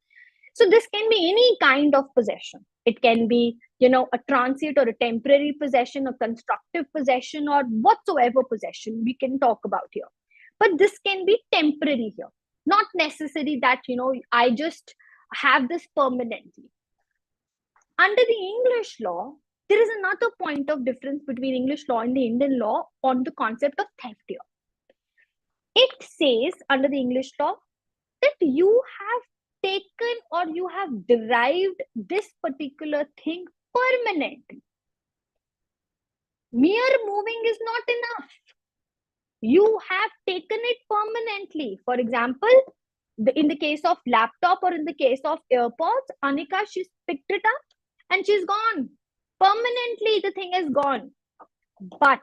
So this can be any kind of possession. It can be, a transient or a temporary possession, a constructive possession, or whatsoever possession we can talk about here. But this can be temporary here. Not necessary that, I just have this permanently. Under the English law, there is another point of difference between English law and the Indian law on the concept of theft here. It says under the English law that you have taken or you have derived this particular thing permanently. Mere moving is not enough. You have taken it permanently. For example, in the case of laptop or in the case of AirPods, Anika, she's picked it up and she's gone. Permanently, the thing is gone. But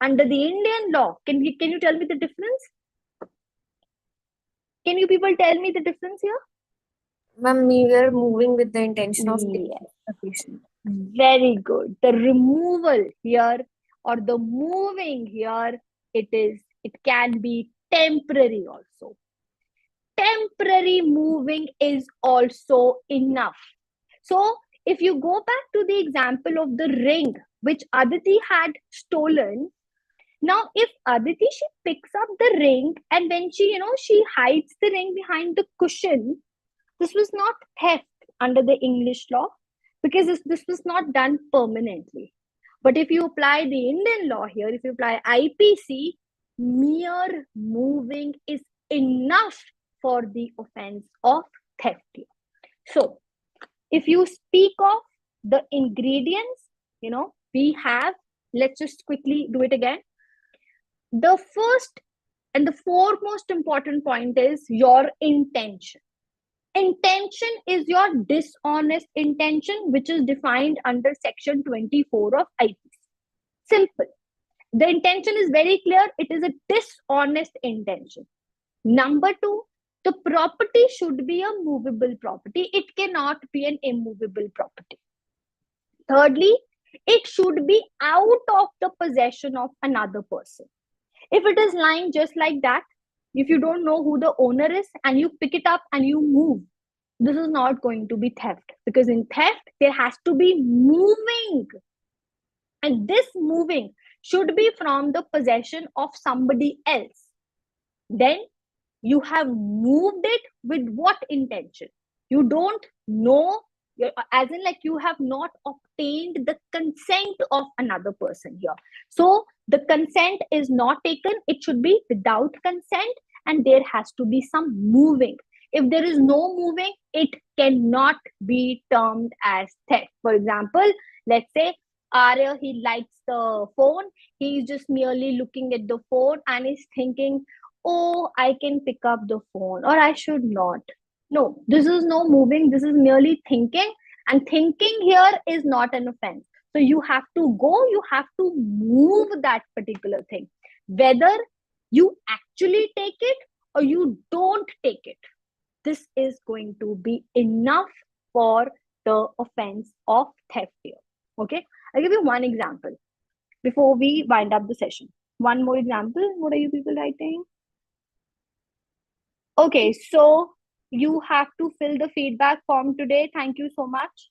under the Indian law, can you tell me the difference? Can you people tell me the difference here? Ma'am, we were moving with the intention of Yes. Very good. The removal here or the moving here, it can be temporary also. Temporary moving is also enough. So if you go back to the example of the ring which Aditi had stolen, now if Aditi, she picks up the ring and when she hides the ring behind the cushion, this was not theft under the English law because this was not done permanently. But if you apply the Indian law here, if you apply IPC, mere moving is enough for the offense of theft here. So if you speak of the ingredients, we have, let's just quickly do it again. The first and the foremost important point is your intention. Intention is your dishonest intention, which is defined under section 24 of IPC. Simple. The intention is very clear. It is a dishonest intention. Number 2, the property should be a movable property. It cannot be an immovable property. Thirdly, it should be out of the possession of another person. If it is lying just like that, if you don't know who the owner is and you pick it up and you move, this is not going to be theft, because in theft, there has to be moving. And this moving should be from the possession of somebody else. Then you have moved it with what intention? You don't know, as in like you have not obtained the consent of another person here. So the consent is not taken. It should be without consent and there has to be some moving. If there is no moving, it cannot be termed as theft. For example, let's say Arya, he likes the phone. He's just merely looking at the phone and is thinking, oh, I can pick up the phone or I should not. No, this is no moving. This is merely thinking, and thinking here is not an offense. So you have to go, you have to move that particular thing. Whether you actually take it or you don't take it, this is going to be enough for the offense of theft here. Okay, I'll give you one example before we wind up the session. One more example. What are you people writing? Okay, so you have to fill the feedback form today. Thank you so much.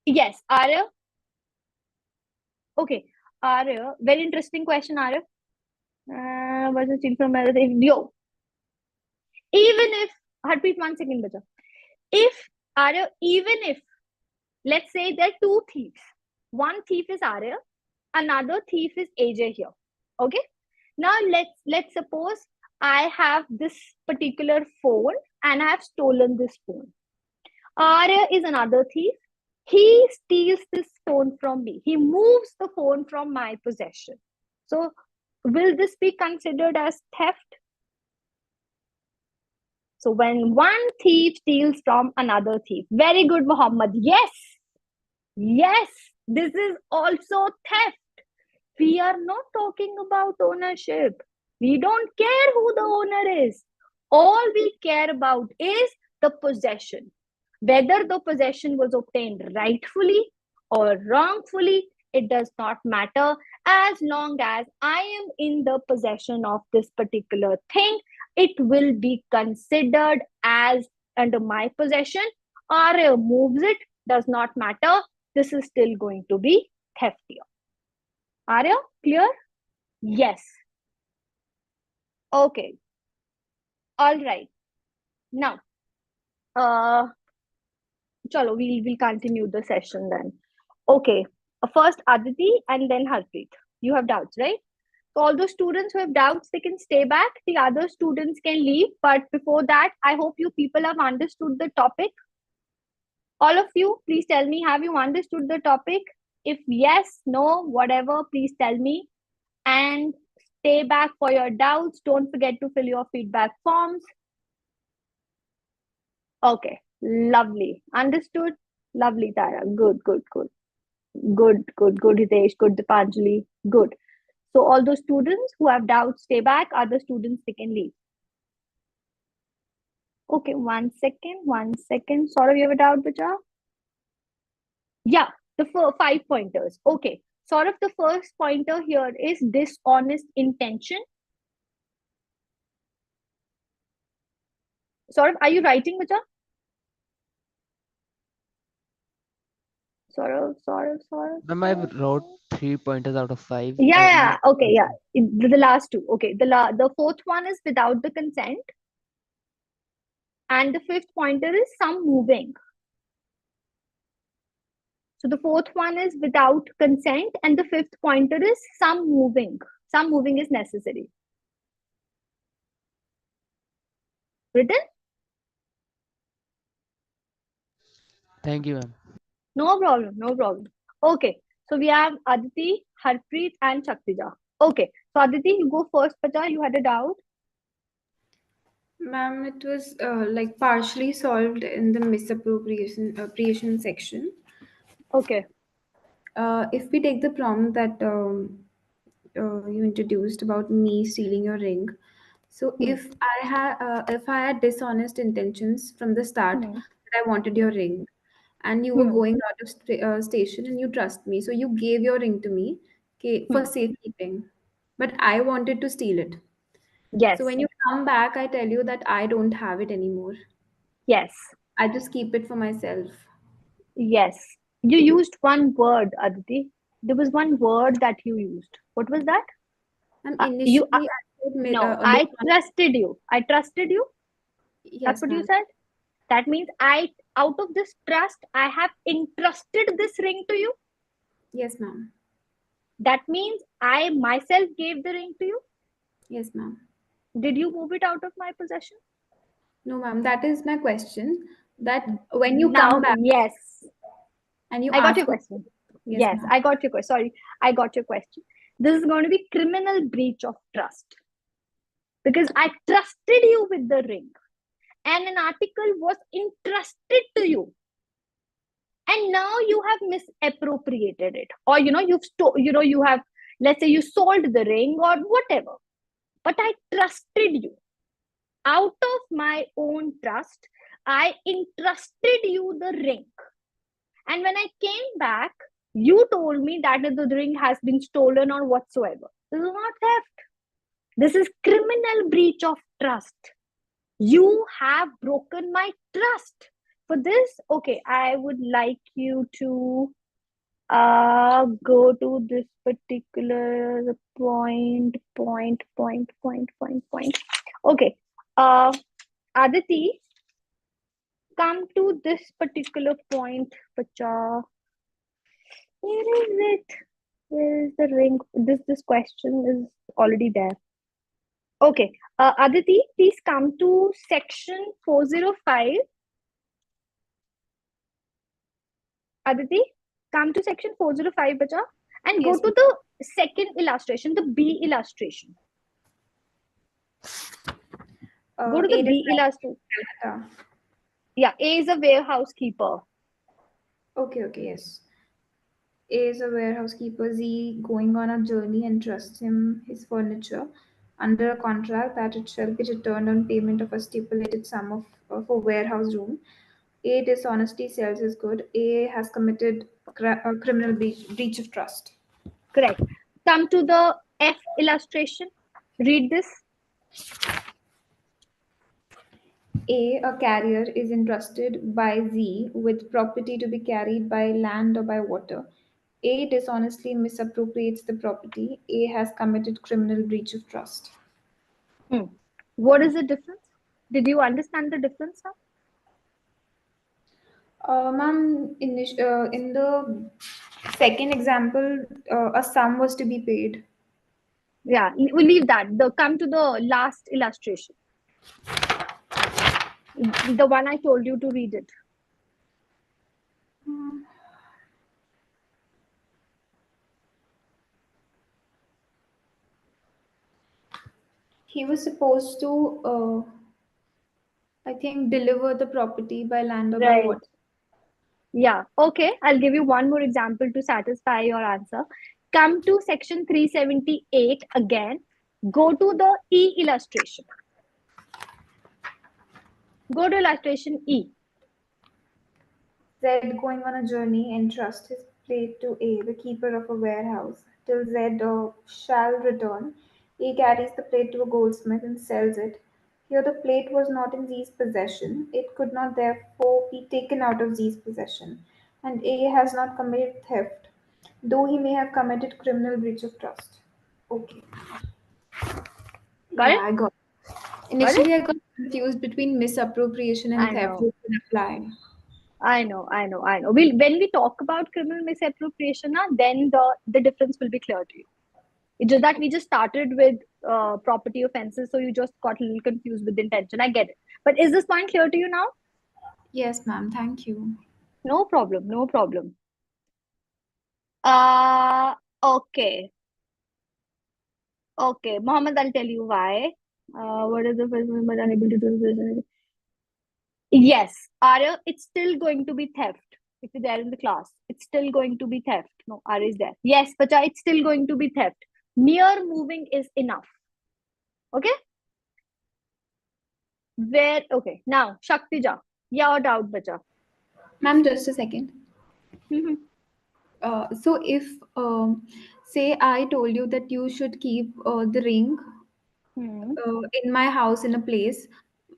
Yes, Arya. Okay, Arya, very interesting question, Arya. What's the thing from yo? Even if, Harpreet, 1 second, bacha. If Arya, even if, let's say there are 2 thieves. One thief is Arya, another thief is AJ here. Okay. Now let's suppose I have this particular phone and I have stolen this phone. Arya is another thief. He steals this phone from me. He moves the phone from my possession. So will this be considered as theft? So when one thief steals from another thief. Very good, Muhammad. Yes. Yes, this is also theft. We are not talking about ownership. We don't care who the owner is. All we care about is the possession. Whether the possession was obtained rightfully or wrongfully, it does not matter. As long as I am in the possession of this particular thing, it will be considered as under my possession. Arya moves it, does not matter. This is still going to be theft here. Arya, clear? Yes. Okay. All right. Now, chalo, we'll continue the session then. Okay. First Aditi and then Harpreet. You have doubts, right? So all those students who have doubts, they can stay back. The other students can leave. But before that, I hope you people have understood the topic. All of you, please tell me, have you understood the topic? If yes, no, whatever, please tell me. And stay back for your doubts. Don't forget to fill your feedback forms. Okay, lovely. Understood? Lovely, Tara. Good, good, good. Good, good, good, Hitesh. Good, Dipanjali. Good. So all those students who have doubts, stay back. Other students, they can leave. Okay, 1 second, 1 second. Saurav, you have a doubt, Bacha? Yeah, the 5 pointers. Okay. Sort of the first pointer here is dishonest intention. Sort of, are you writing, Bacha? Sort of. Ma'am, I wrote 3 pointers out of 5. Yeah. Okay, yeah. The last two. Okay. The fourth one is without the consent. And the fifth pointer is some moving. So the fourth one is without consent, and the fifth pointer is some moving. Some moving is necessary. Written? Thank you, ma'am. No problem, no problem. Okay, so we have Aditi, Harpreet, and Shaktija. Okay, so Aditi, you go first, Pacha. You had a doubt. Ma'am, it was like partially solved in the appropriation section. Okay. If we take the prompt that you introduced about me stealing your ring, so if I had dishonest intentions from the start Hmm. that I wanted your ring, and you were going out of station and you trust me, so you gave your ring to me, okay, for safekeeping, but I wanted to steal it. Yes. So when you come back, I tell you that I don't have it anymore. Yes. I just keep it for myself. Yes. You used one word, Aditi. There was one word that you used. What was that? And You initially, I said no, I trusted you. I trusted you. That's yes, what you ma'am. said. That means out of this trust, I have entrusted this ring to you. Yes, ma'am. That means I myself gave the ring to you. Yes, ma'am. Did you move it out of my possession? No, ma'am. That is my question. That when you Now, come back yes. and you I got ask your for, question. yes, Yes, ma'am. I got your question. Sorry, I got your question. This is going to be criminal breach of trust because I trusted you with the ring, and an article was entrusted to you, and now you have misappropriated it, or you have, let's say, you sold the ring or whatever. But I trusted you. Out of my own trust, I entrusted you the ring. And when I came back, you told me that the ring has been stolen or whatsoever. This is not theft. This is criminal breach of trust. You have broken my trust. For this, okay, I would like you to go to this particular point. Okay. Aditi, come to this particular point, Pacha. Where is it? Where is the ring? This question is already there. Okay. Aditi, please come to section 405. Aditi, come to section 405, Bacha, and go Yes, to the second illustration, the B illustration. Go to the A B illustration. Calcutta. Yeah, A is a warehouse keeper. Okay, yes. A is a warehouse keeper. Z going on a journey and trusts him his furniture under a contract that it shall be returned on payment of a stipulated sum of a warehouse room. A, dishonesty sells his good. A has committed criminal breach of trust. Correct. Come to the F illustration. Read this. A carrier is entrusted by Z with property to be carried by land or by water. A dishonestly misappropriates the property. A has committed criminal breach of trust. What is the difference? Did you understand the difference now? Ma'am, in the second example, a sum was to be paid. Yeah, we'll leave that. Come to the last illustration. The one I told you to read it. He was supposed to, I think, deliver the property by land or by Right. water. Yeah. Okay. I'll give you one more example to satisfy your answer. Come to section 378 again. Go to the E illustration. Go to illustration E. Z going on a journey entrusts his plate to A, the keeper of a warehouse, till Z shall return. A carries the plate to a goldsmith and sells it. Here the plate was not in Z's possession. It could not therefore be taken out of Z's possession. And A has not committed theft, though he may have committed criminal breach of trust. Okay. Got Yeah, it? I got it. Got it? Initially, I got confused between misappropriation and I theft, know. which would apply. I know. When we talk about criminal misappropriation, then the difference will be clear to you. It's just that we just started with property offenses, so you just got a little confused with intention. I get it. But is this point clear to you now? Yes, ma'am. Thank you. No problem. No problem. Okay. Okay, Mohammed, I'll tell you why. What is the first one but unable to do this? Yes, Arya, it's still going to be theft. If you're there in the class, it's still going to be theft. No, Arya is there. Yes, Pacha, it's still going to be theft. Mere moving is enough. Okay? Okay, now, Shaktija, yeah or doubt, Pacha? Ma'am, just a second. So if say I told you that you should keep the ring in my house in a place,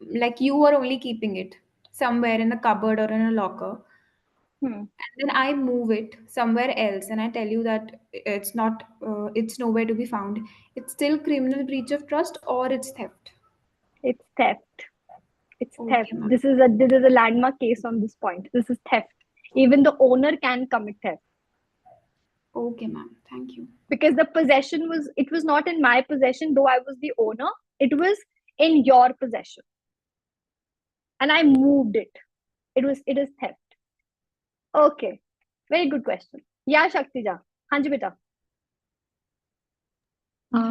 like you are only keeping it somewhere in a cupboard or in a locker, and then I move it somewhere else, and I tell you that it's nowhere to be found. It's still criminal breach of trust or it's theft. It's theft. It's theft. Okay, ma'am. This is a landmark case on this point. This is theft. Even the owner can commit theft. Okay, ma'am. Thank you. Because the possession was not in my possession, though I was the owner. It was in your possession, and I moved it. It is theft. Okay, very good question. Yeah, Shaktija. Hanji beta.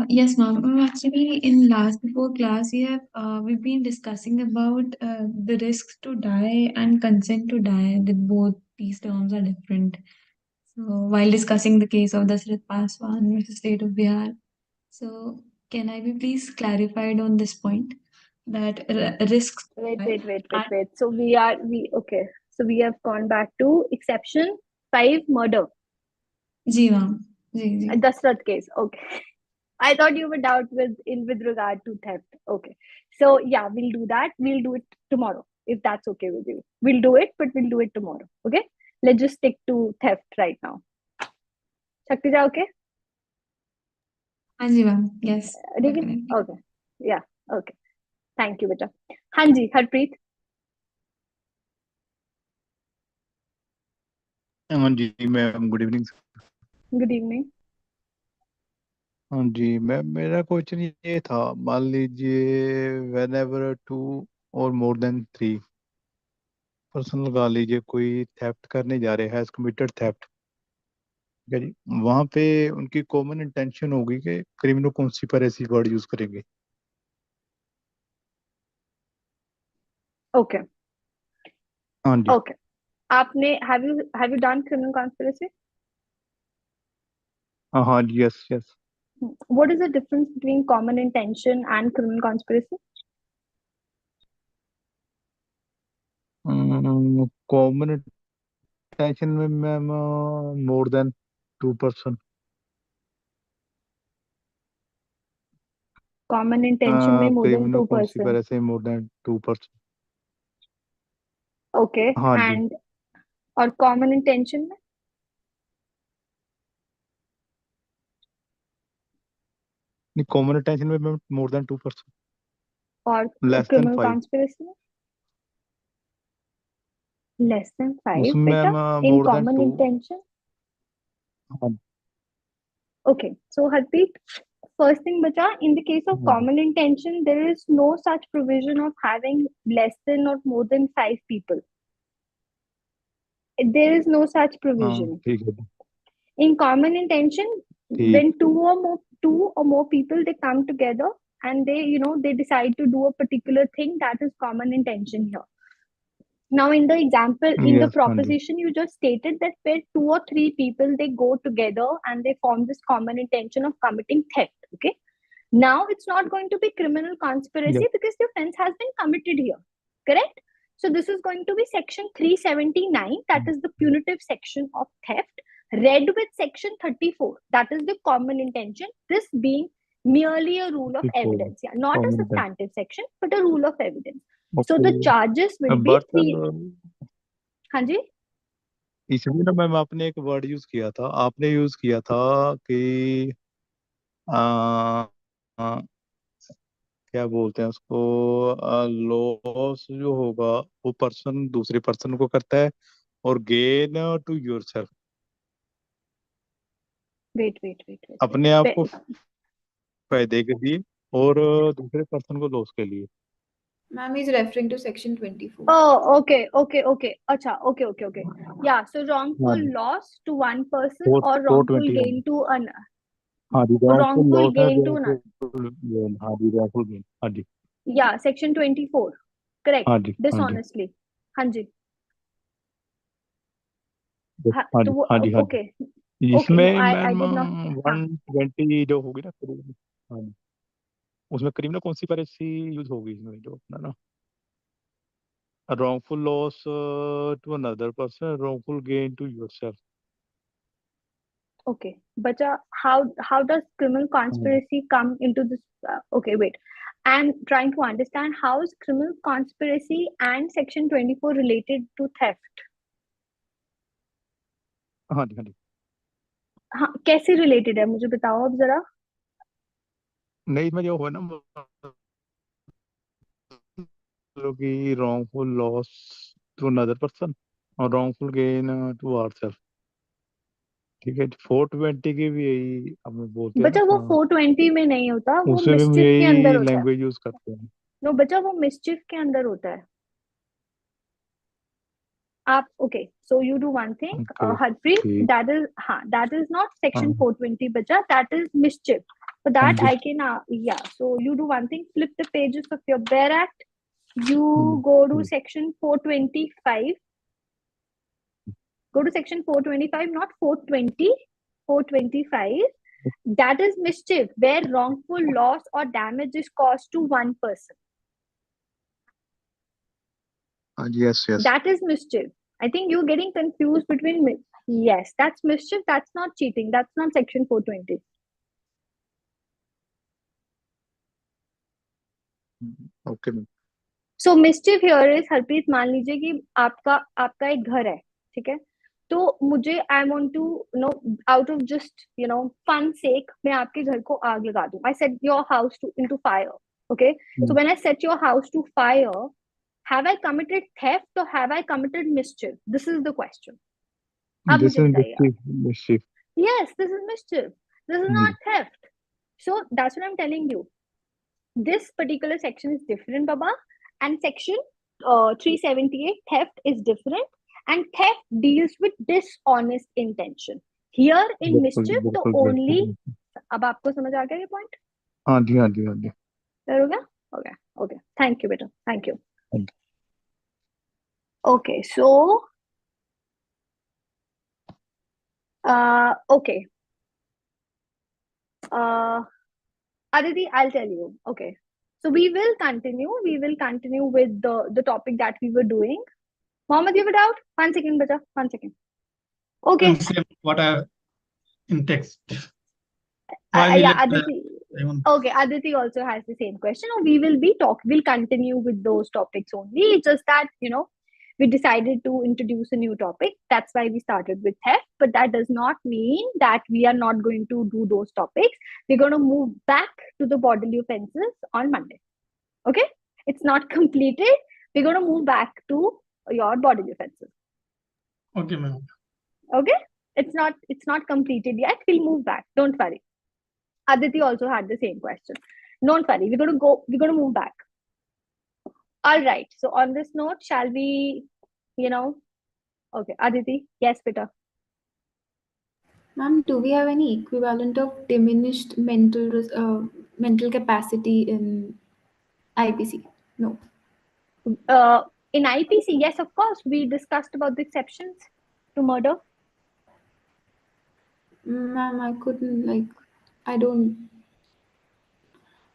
Yes, ma'am. Actually, in last before class, we've been discussing about the risks to die and consent to die. That both these terms are different. So while discussing the case of Dasrath Paswan versus State of Bihar, so can I be please clarified on this point that risks to Wait. die and So okay. So we have gone back to exception 5, murder. जी ma'am, जी. Dasrath case. Okay. I thought you were doubt with regard to theft. Okay. So yeah, we'll do that. We'll do it tomorrow if that's okay with you. We'll do it, but we'll do it tomorrow. Okay. Let's just stick to theft right now. Shaktija, okay? हाँ जी ma'am, yes, ठीक है? definitely. Okay. Yeah. Okay. Thank you, beta. हाँ जी, हरप्रीत. हाँ जी ma'am, good evening. Good evening. हाँ जी ma'am, मेरा क्वेश्चन ये था, मान लीजिए whenever 2 or more than 3 person लगा लीजिए कोई थेफ्ट करने जा रहे हैं, हैज कमिटेड थेफ्ट, ठीक है जी, वहां पे उनकी कॉमन इंटेंशन होगी कि क्रिमिनल कौन सी पर ऐसी वर्ड यूज करेंगे? Okay. हाँ जी। Okay. Have you done criminal conspiracy? हाँ जी, yes. What is the difference between common intention and criminal conspiracy? Common intention में ma'am more than 2%. Common intention में more than criminal 2%. Conspiracy more than 2%. Okay, हाँ जी. And और common intention में नहीं, common intention में ma'am more than 2%. और less than criminal 5. Conspiracy में लेस देन 5 उसमें बेटा ma'am in more than common 2. Intention. हाँ Okay, so Harpreet, first thing beta, in the case of हाँ जी. common intention, there is no such provision of having less than or more than 5 people. There is no such हाँ provision. ठीक है. In common intention, ठीक. when two or more people they come together and they decide to do a particular thing, that is common intention here. Now, in the example, in the yes. हाँ जी. proposition, you just stated that where 2 or 3 people they go together and they form this common intention of committing theft. Okay. Now it's not going to be criminal conspiracy yes. because the offense has been committed here. Correct? So this is going to be section 379, that is the punitive section of theft, read with section 34, that is the common intention, this being merely a rule of 34. evidence. Yeah, not a common intention. substantive section, but a rule of evidence. So okay. the charges will be but 3. हाँ जी. इसमें ना ma'am आपने एक word use किया था. आपने use किया था कि आ, आ, क्या बोलते हैं उसको, लॉस जो होगा वो पर्सन दूसरे पर्सन को करता है और गेन टू योरसेल्फ, Wait. अपने आप को फायदे के लिए और दूसरे पर्सन को लॉस के लिए. Ma'am is referring to section 24. Oh, okay. Acha, okay. Yeah, so हाँ wrongful जी. loss to one person for or for wrongful 20. gain to an हाँ जी. रॉन्गफुल wrongful लॉस है, gain to another. Wrongful gain. हाँ जी. Wrongful gain. हाँ जी. Yeah, section 24. Correct. हाँ जी. हाँ जी. Dishonestly. हाँ जी. हाँ तो जी. वो हाँ जी. हाँ जी. okay. Okay, no, इसमें I मैम did not. हाँ. 120 जो होगी ना, हाँ जी, उसमें क्रिमिनल कॉन्स्पिरेसी यूज होगी इसमें जो अपना ना, wrongful loss to another person, wrongful gain to yourself. Okay, but how does criminal conspiracy come into this? Okay, wait. I'm trying to understand how is criminal conspiracy and section 24 related to theft? हाँ जी. हाँ जी. हाँ, कैसे related है मुझे बताओ अब जरा. नहीं, इसमें जो हो ना, मतलब कि wrongful loss to another person और wrongful gain to ourselves. ठीक है. 420 की भी यही हम बोलते हैं ना. बच्चा वो हाँ, 420 में नहीं होता, वो उसमें भी हम मिस्चिफ के अंदर यही होता है. लैंग्वेज यूज करते हैं. नो बच्चा, वो मिस्चिफ के अंदर होता है. आप okay, so you do one thing, okay. Harpreet, ठीक. that is not section हाँ 420 बच्चा, that is mischief. For हाँ that ji. I can yeah, so you do one thing, flip the pages of your Bear Act, you hmm, go to hmm. section 425, go to section 425, not 420, 425. That is mischief, where wrongful loss or damage is caused to one person. हाँ जी. Yes yes. That is mischief. I think you're getting confused between. Yes, that's mischief. That's not cheating. That's not section 420. Okay ma'am. So mischief here is, Harpreet, मान लीजिए कि आपका एक घर है, ठीक है. तो मुझे I want to out of just fun sake मैं आपके घर को आग लगा दूं. I set your house into fire. Okay. So when I set your house to fire, have I committed theft or have I committed mischief? This is the question. अब this मुझे is बताइए. मिस्chief. Yes, this is mischief. This is not theft. So that's what I'm telling you. This particular section is different, Baba, and section 378 theft is different, and theft deals with dishonest intention. Here in बिल्कुल mischief, तो बिल्कुल only. बिल्कुल. अब आपको समझ आ गया ये point? हाँ जी. हाँ जी. हाँ जी. Clear हो गया? Okay. Thank you, beta. Thank you. Thank Okay, so okay. Aditi, I'll tell you. Okay. So we will continue with the topic that we were doing. Mohammed, you have a doubt? 1 second, beta. 1 second. Okay. Ma'am, same what I have in text. Why we Yeah, left Aditi. even Okay, Aditi also has the same question. We will we'll continue with those topics only. It's just that, we decided to introduce a new topic. That's why we started with theft. But that does not mean that we are not going to do those topics. We're going to move back to the bodily offenses on Monday. Okay? It's not completed. We're going to move back to your bodily offenses. okay, ma'am. Okay? It's not completed yet. We'll move back. Don't worry. Aditi also had the same question. Don't worry, we're going to move back. All right. So on this note, shall we, okay, Aditi, yes, Peter. Ma'am, do we have any equivalent of diminished mental capacity in IPC? No. In IPC, yes, of course, we discussed about the exceptions to murder. Ma'am, I couldn't I didn't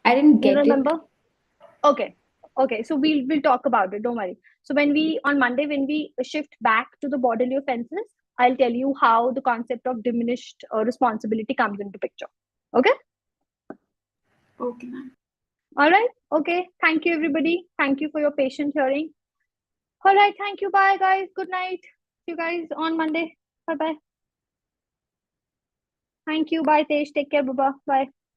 You get remember? it. Okay. So we'll talk about it. Don't worry. So on Monday, when we shift back to the bodily offenses, I'll tell you how the concept of diminished responsibility comes into picture. Okay. Okay, ma'am. All right. Okay. Thank you, everybody. Thank you for your patient hearing. All right. Thank you. Bye, guys. Good night. See you guys on Monday. Bye bye. Thank you. Bye, Tej. Take care, Baba. Bye.